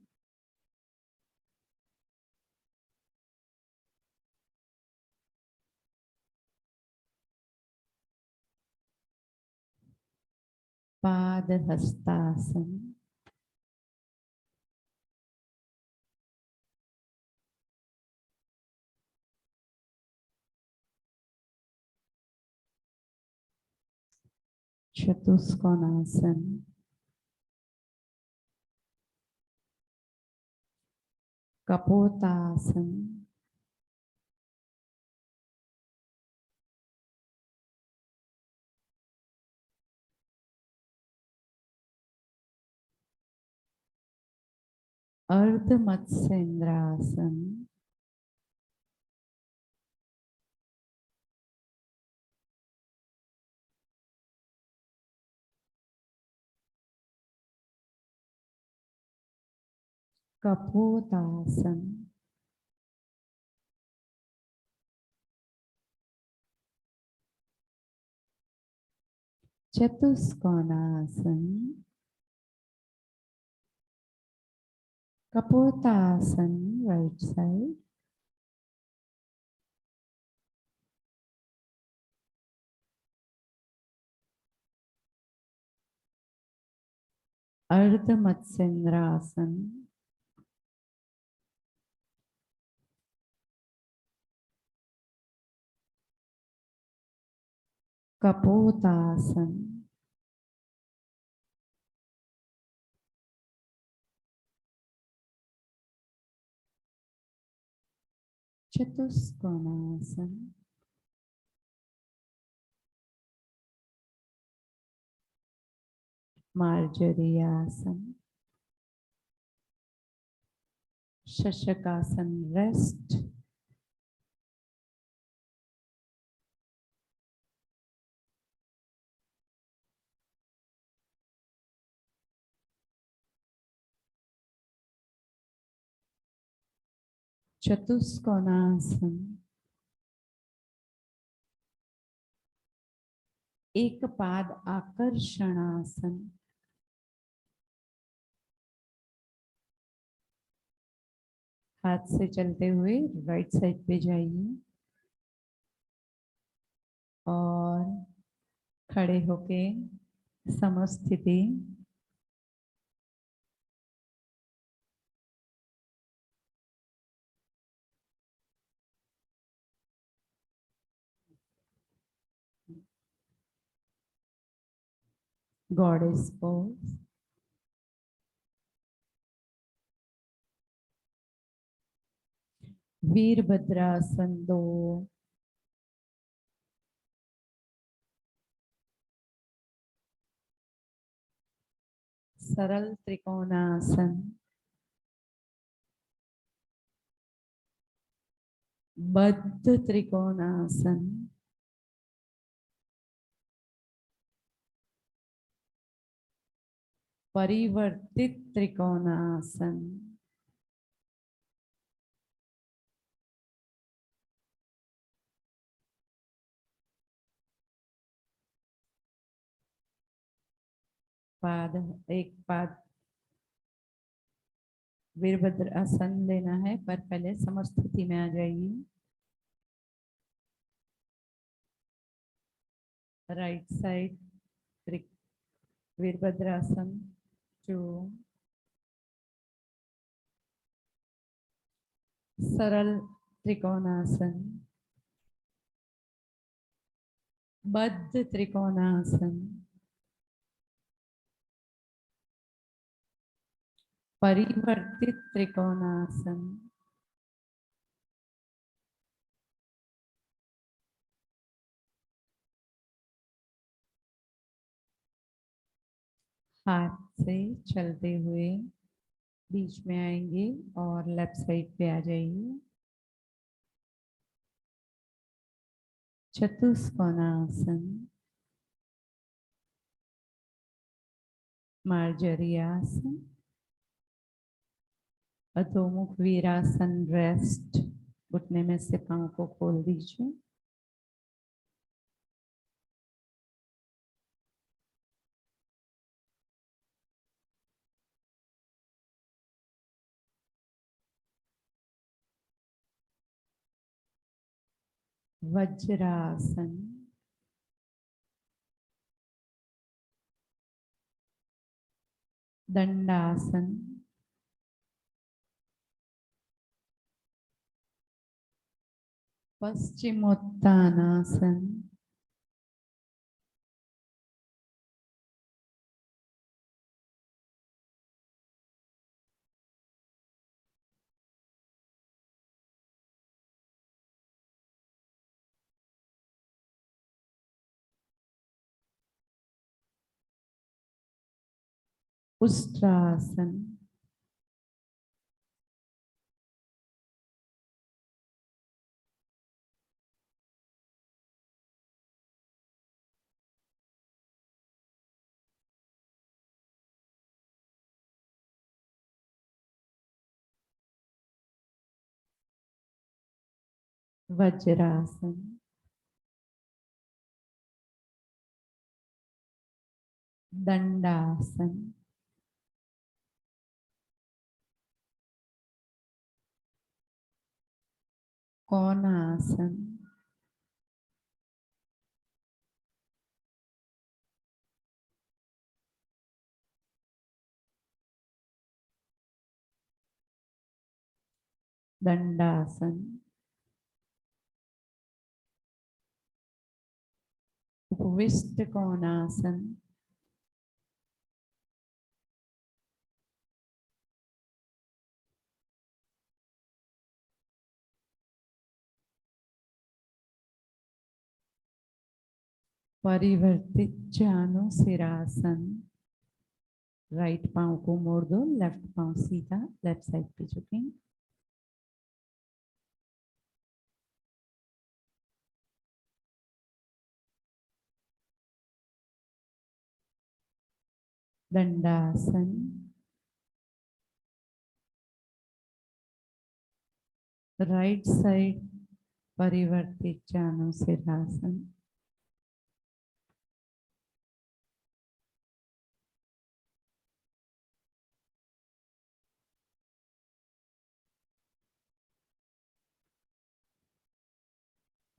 पाद हस्तासन, चतुष्कोणासन, कपोतासन, अर्ध मत्स्येंद्रासन, कपोतासन, चतुष्कोणासन, कपोतासन राइट साइड, अर्ध मत्स्येंद्रासन, कपोतासन, चतुष्कोणासन, मार्जरीयासन, शशकासन रेस्ट, चतुष्कोणासन, एक पाद आकर्षणासन, हाथ से चलते हुए राइट साइड पे जाइए और खड़े होके समस्थिति, गॉडेस पोज, वीरभद्रासन 2, सरल त्रिकोणासन, बद्ध त्रिकोणासन, परिवर्तित त्रिकोणासन, पाद, एक पाद वीरभद्र आसन लेना है, पर पहले समस्थिति में आ जाइए। राइट साइड वीरभद्रासन 2, सरल त्रिकोणासन, बद्ध त्रिकोणासन, परिवर्तित त्रिकोणासन, हाथ से चलते हुए बीच में आएंगे और लेफ्ट साइड पे आ जाइए। चतुष्कोणासन, मार्जरीयासन, अधोमुख वीरासन रेस्ट, घुटने में से पांव को खोल दीजिए। वज्रासन, दंडासन, पश्चिमोत्तानासन, उष्ट्रासन, वज्रासन, दंडासन, कोणासन, दंडासन, उपविष्ट कोणासन, परिवर्तित जानुसिरासन, राइट पाँव को मोड़ दो, लेफ्ट पाँव सीधा लेफ्ट साइड पे झुकें। दंडासन, राइट साइड परिवर्तित जानुसिरासन।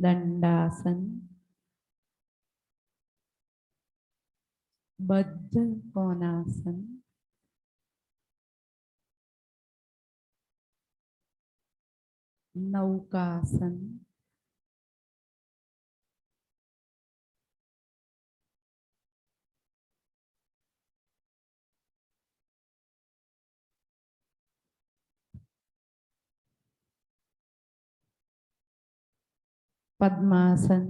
दंडासन, बद्ध कोणासन, नौकासन, पद्मासन,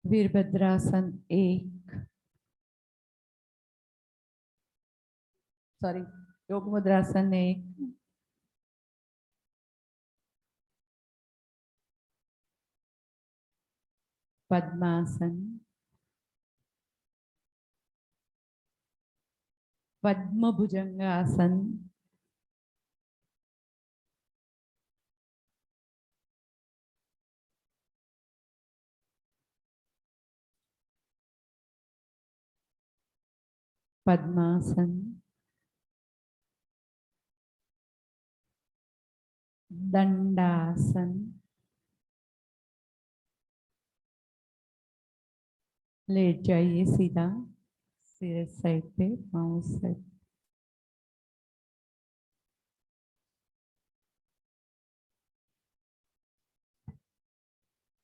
वीरभद्रासन एक, सॉरी योग मुद्रासन एक, पद्मासन, पद्म भुजंगासन, पद्मासन, दंडासन, लेट जाइए सीधा, सिर साइड पे, पाँव साइड,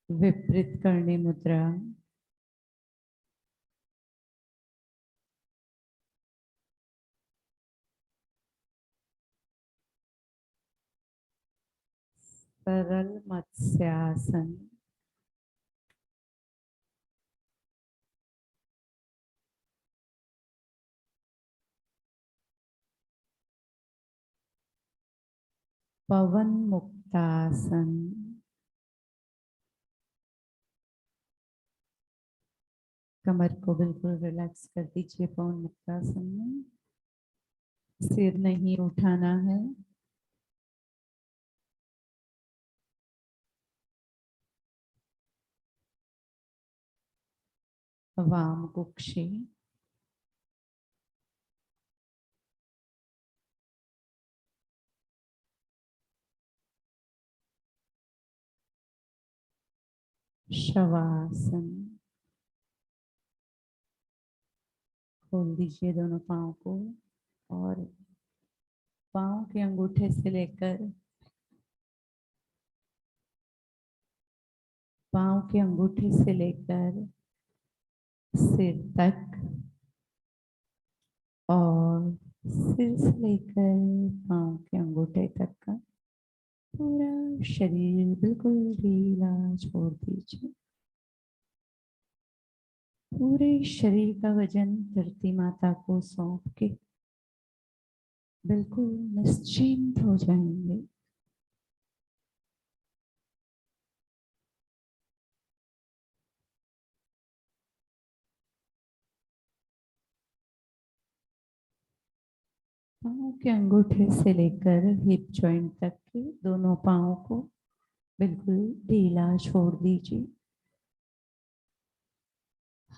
विपरीत करनी मुद्रा। सरल मत्स्यासन, पवन मुक्तासन, कमर को बिल्कुल रिलैक्स कर दीजिए पवन मुक्तासन में, सिर नहीं उठाना है। वाम कुक्षी, शवासन, खोल दीजिए दोनों पाँव को और पाँव के अंगूठे से लेकर सिर तक और सिर से लेकर पाँव के अंगूठे तक का पूरा शरीर बिल्कुल ढीला छोड़ दीजिए। पूरे शरीर का वजन धरती माता को सौंप के बिल्कुल निश्चिंत हो जाएंगे। पाँव के अंगूठे से लेकर हिप जॉइंट तक के दोनों पाँव को बिल्कुल ढीला छोड़ दीजिए।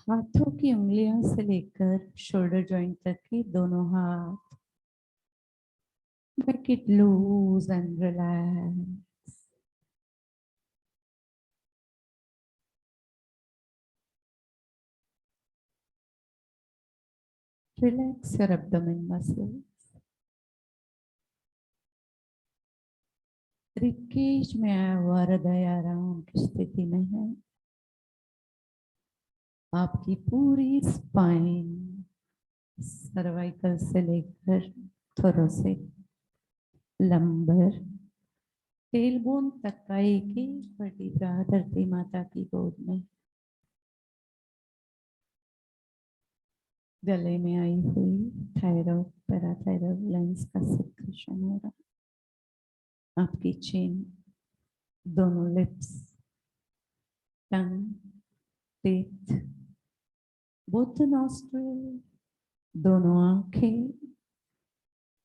हाथों की उंगलियों से लेकर शोल्डर जॉइंट तक के दोनों हाथ make it loose and relax. Relax your abdomen muscles. रिकेज में आया हुआ हृदय आराम की स्थिति में है। आपकी पूरी स्पाइन सर्वाइकल से लेकर थोरों से लंबर टेलबोन तक का एक एक वर्टिब्रा धरती माता की गोद में गले में आई हुई थायराइड पैराथायराइड ग्लैंड्स का सिक्रेशन हो रहा। आपकी चिन, दोनों लिप्स, टंग, टीथ, बोथ नॉस्ट्रिल, दोनों आंखें,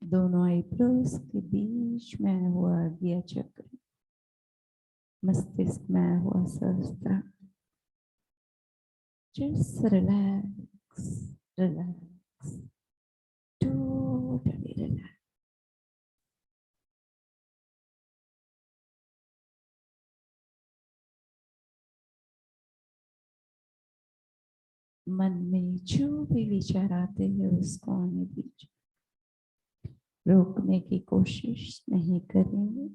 दोनों आईब्रोज के बीच में हुआ आज्ञा चक्र, मस्तिष्क में हुआ सहस्त्र। Just relax, relax, totally relax. मन में जो भी विचार आते हैं उसको आने दीजिए, रोकने की कोशिश नहीं करेंगे।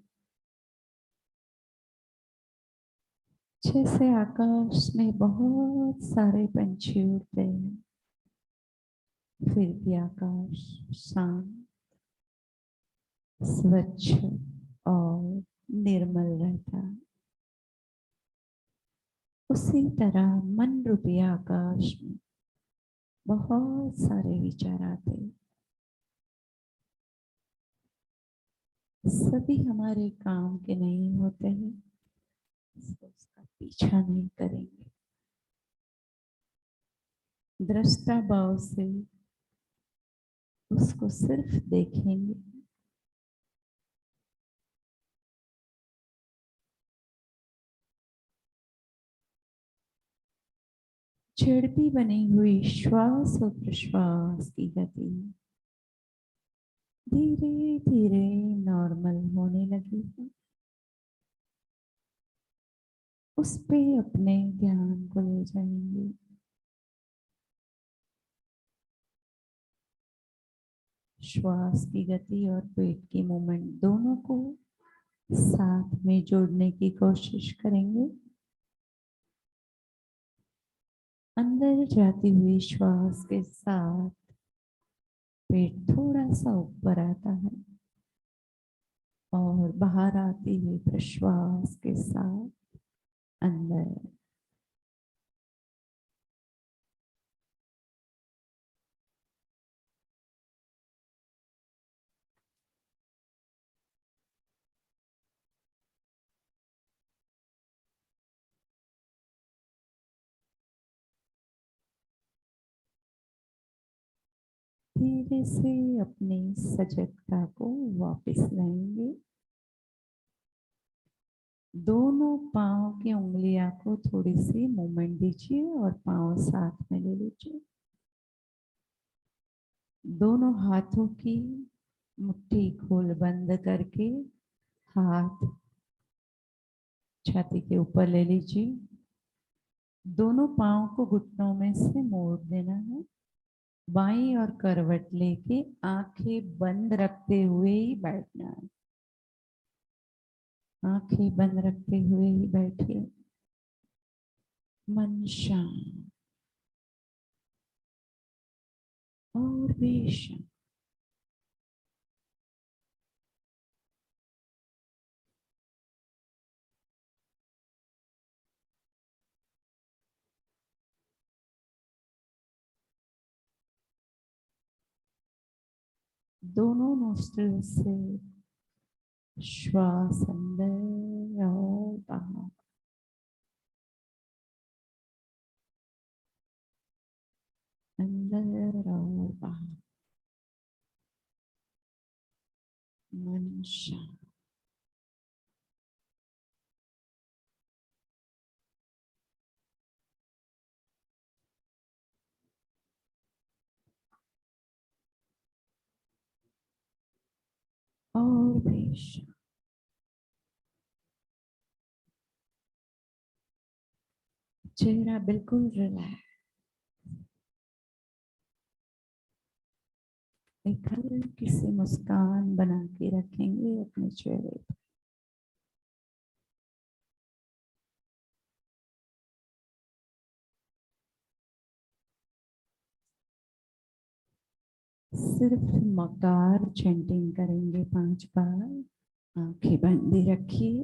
जैसे आकाश में बहुत सारे पंछी उड़ते हैं, फिर भी आकाश शांत, स्वच्छ और निर्मल रहता है। उसी तरह मन रूपी आकाश में बहुत सारे विचार आते हैं, सभी हमारे काम के नहीं होते हैं, इसको उसका पीछा नहीं करेंगे। दृष्टा भाव से उसको सिर्फ देखेंगे। झड़पी बनी हुई श्वास और प्रश्वास की गति धीरे धीरे नॉर्मल होने लगी है। उस पे अपने ध्यान को ले जाएंगे। श्वास की गति और पेट की मूवमेंट दोनों को साथ में जोड़ने की कोशिश करेंगे। अंदर जाती हुई श्वास के साथ पेट थोड़ा सा ऊपर आता है और बाहर आती हुई प्रश्वास के साथ अंदर। धीरे से अपनी सजगता को वापस लाएंगे। दोनों पांव की उंगलियां को थोड़ी सी मूवमेंट दीजिए और पांव साथ में ले लीजिए। दोनों हाथों की मुट्ठी खोल बंद करके हाथ छाती के ऊपर ले लीजिए। दोनों पांव को घुटनों में से मोड़ देना है। बाईं और करवट लेके आंखें बंद रखते हुए ही बैठना है। आंखें बंद रखते हुए ही बैठिए। मन शांत और भी शांत। दोनों नोस्ट्रिल से श्वास अंदर और बाहर, अंदर और बाहर। मन शांत और भी शांत। चेहरा बिल्कुल रिलैक्स। एक हल्की सी मुस्कान बना के रखेंगे अपने चेहरे पर। सिर्फ मकार चैंटिंग करेंगे 5 बार। आंखें बंद ही रखिए।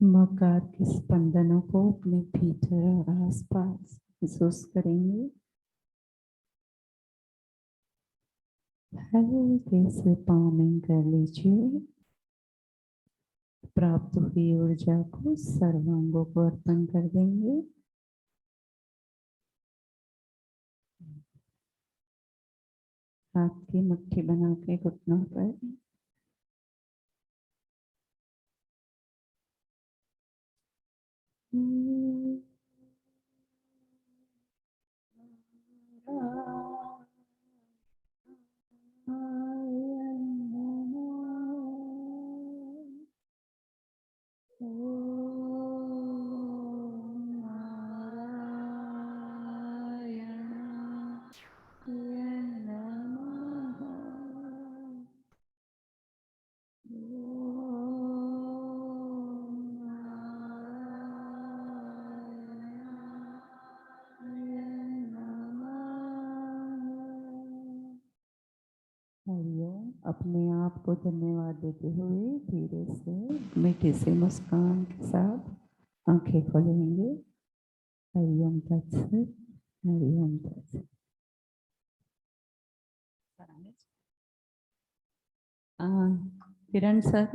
मकार के स्पंदनों को अपने भीतर और आसपास महसूस करेंगे। हल्के से पामिंग कर लीजिए। प्राप्त हुई ऊर्जा को सर्वांगों को अर्पण कर देंगे। हाथ की मुट्ठी बना के घुटनों पर अपने आप को धन्यवाद देते हुए धीरे से मीठी सी मुस्कान के साथ आंखें खोलेंगे। हरिओम तत्सत, हरिओम तत्सत। किरण सर,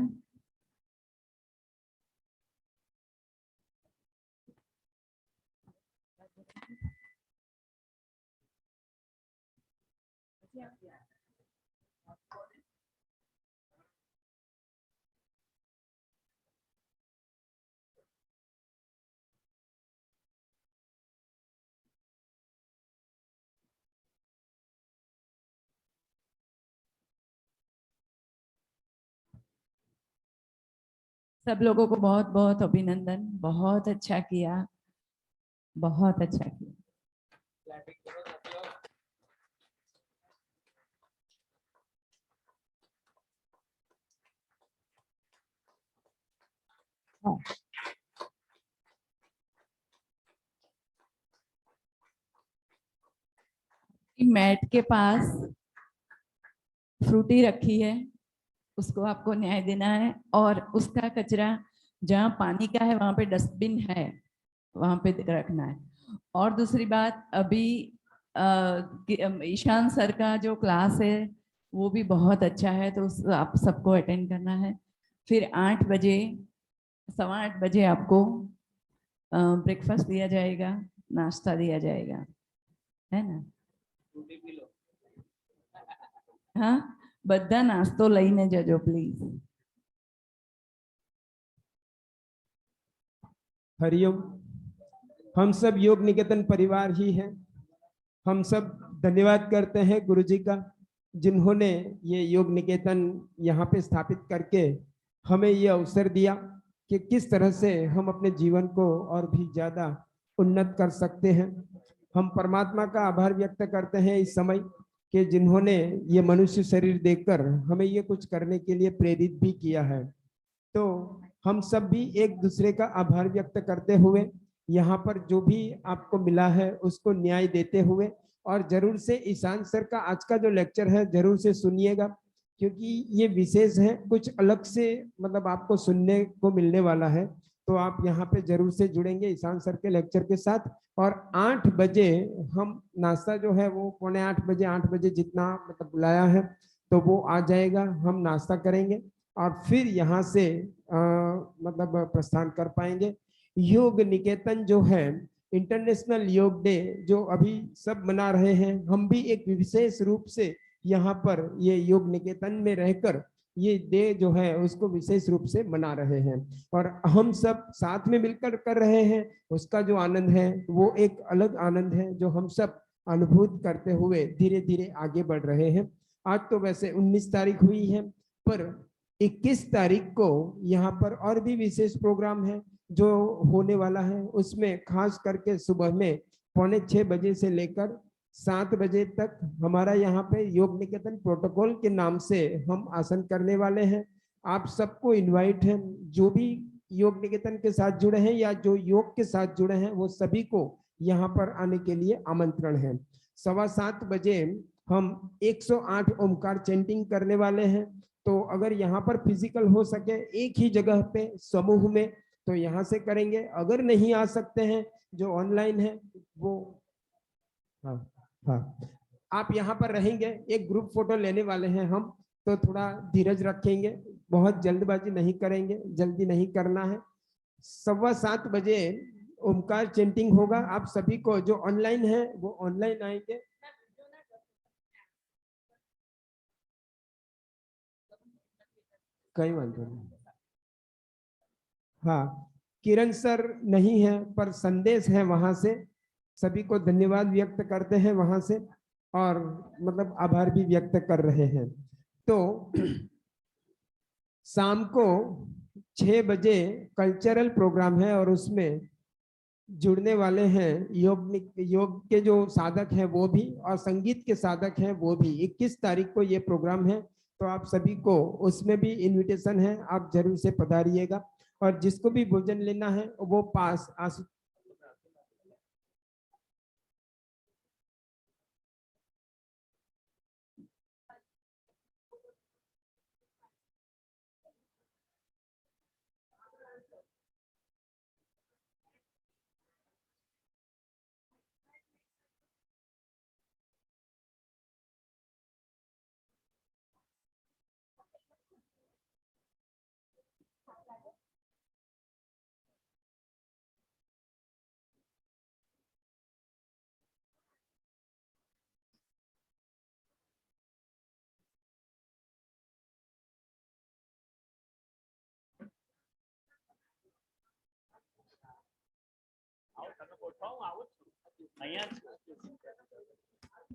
सब लोगों को बहुत बहुत अभिनंदन। बहुत अच्छा किया, बहुत अच्छा किया। हाँ। मैट के पास फ्रूटी रखी है, उसको आपको न्याय देना है। और उसका कचरा जहाँ पानी का है वहां पे डस्टबिन है, वहां पे रखना है। और दूसरी बात, अभी ईशान सर का जो क्लास है वो भी बहुत अच्छा है, तो आप सबको अटेंड करना है। फिर 8 बजे, 8:15 बजे आपको ब्रेकफास्ट दिया जाएगा, नाश्ता दिया जाएगा, है ना? हाँ, બધા નાસ્તો લઈને જજો પ્લીઝ। हरिओम। हम सब योग निकेतन परिवार ही हैं। हम सब धन्यवाद करते हैं गुरुजी का, जिन्होंने ये योग निकेतन यहाँ पे स्थापित करके हमें ये अवसर दिया कि किस तरह से हम अपने जीवन को और भी ज्यादा उन्नत कर सकते हैं। हम परमात्मा का आभार व्यक्त करते हैं इस समय कि जिन्होंने ये मनुष्य शरीर देकर हमें ये कुछ करने के लिए प्रेरित भी किया है। तो हम सब भी एक दूसरे का आभार व्यक्त करते हुए यहाँ पर जो भी आपको मिला है उसको न्याय देते हुए, और जरूर से ईशान सर का आज का जो लेक्चर है जरूर से सुनिएगा, क्योंकि ये विशेष है, कुछ अलग से मतलब आपको सुनने को मिलने वाला है। तो आप यहाँ पे जरूर से जुड़ेंगे ईशान सर के लेक्चर के साथ। और 8 बजे हम नाश्ता जो है वो 7:45 बजे, 8 बजे जितना मतलब बुलाया है तो वो आ जाएगा, हम नाश्ता करेंगे और फिर यहाँ से मतलब प्रस्थान कर पाएंगे। योग निकेतन जो है इंटरनेशनल योग डे जो अभी सब मना रहे हैं, हम भी एक विशेष रूप से यहाँ पर ये योग निकेतन में रहकर ये डे जो है उसको विशेष रूप से मना रहे हैं, और हम सब साथ में मिलकर कर रहे हैं। उसका जो आनंद है वो एक अलग आनंद है जो हम सब अनुभूत करते हुए धीरे धीरे आगे बढ़ रहे हैं। आज तो वैसे 19 तारीख हुई है, पर 21 तारीख को यहाँ पर और भी विशेष प्रोग्राम है जो होने वाला है। उसमें खास करके सुबह में 5:45 बजे से लेकर 7 बजे तक हमारा यहाँ पे योग निकेतन प्रोटोकॉल के नाम से हम आसन करने वाले हैं। आप सबको इनवाइट है, जो भी योग निकेतन के साथ जुड़े हैं या जो योग के साथ जुड़े हैं वो सभी को यहाँ पर आने के लिए आमंत्रण है। 7:15 बजे हम 108 ओमकार चैंटिंग करने वाले हैं। तो अगर यहाँ पर फिजिकल हो सके एक ही जगह पे समूह में तो यहाँ से करेंगे। अगर नहीं आ सकते हैं जो ऑनलाइन है वो, हाँ हाँ, आप यहाँ पर रहेंगे, एक ग्रुप फोटो लेने वाले हैं हम, तो थोड़ा धीरज रखेंगे, बहुत जल्दबाजी नहीं करेंगे, जल्दी नहीं करना है। 7:15 बजे ओमकार चेंटिंग होगा। आप सभी को जो ऑनलाइन है वो ऑनलाइन आएंगे। कई वांधो नहीं। हाँ, किरण सर नहीं है पर संदेश है वहां से, सभी को धन्यवाद व्यक्त करते हैं वहां से, और मतलब आभार भी व्यक्त कर रहे हैं। तो शाम को 6 बजे कल्चरल प्रोग्राम है और उसमें जुड़ने वाले हैं योग के जो साधक हैं वो भी, और संगीत के साधक हैं वो भी। 21 तारीख को ये प्रोग्राम है, तो आप सभी को उसमें भी इनविटेशन है, आप जरूर से पधारिएगा। और जिसको भी भोजन लेना है वो पास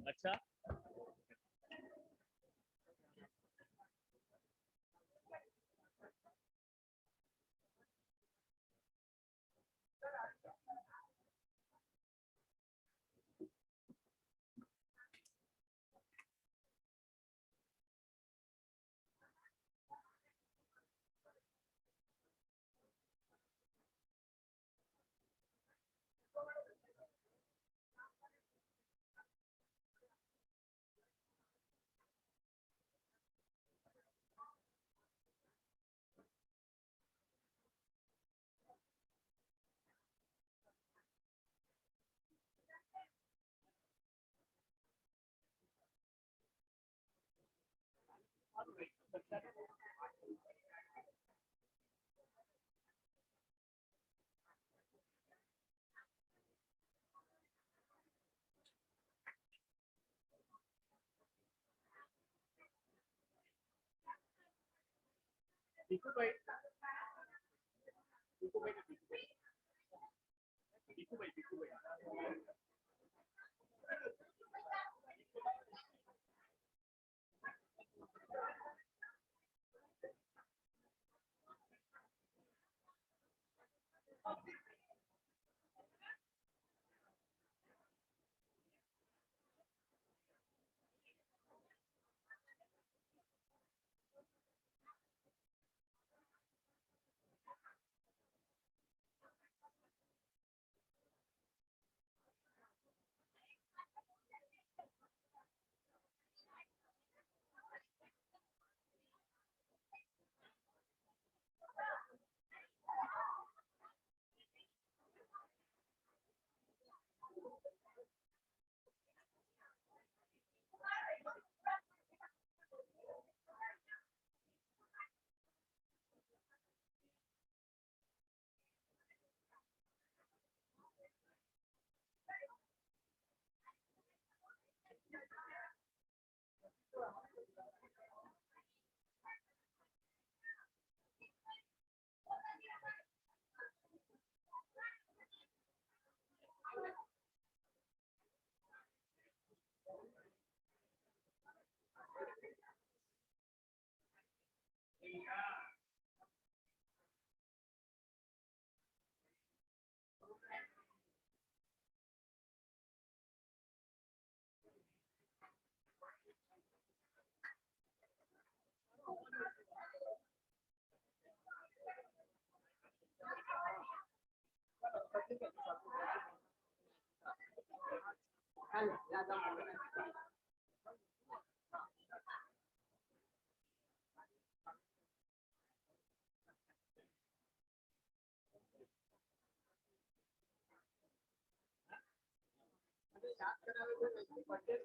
अच्छा, दीकू भाई, दीकू भाई, दीकू भाई, दीकू भाई। याद करावे तो नहीं, बर्थडे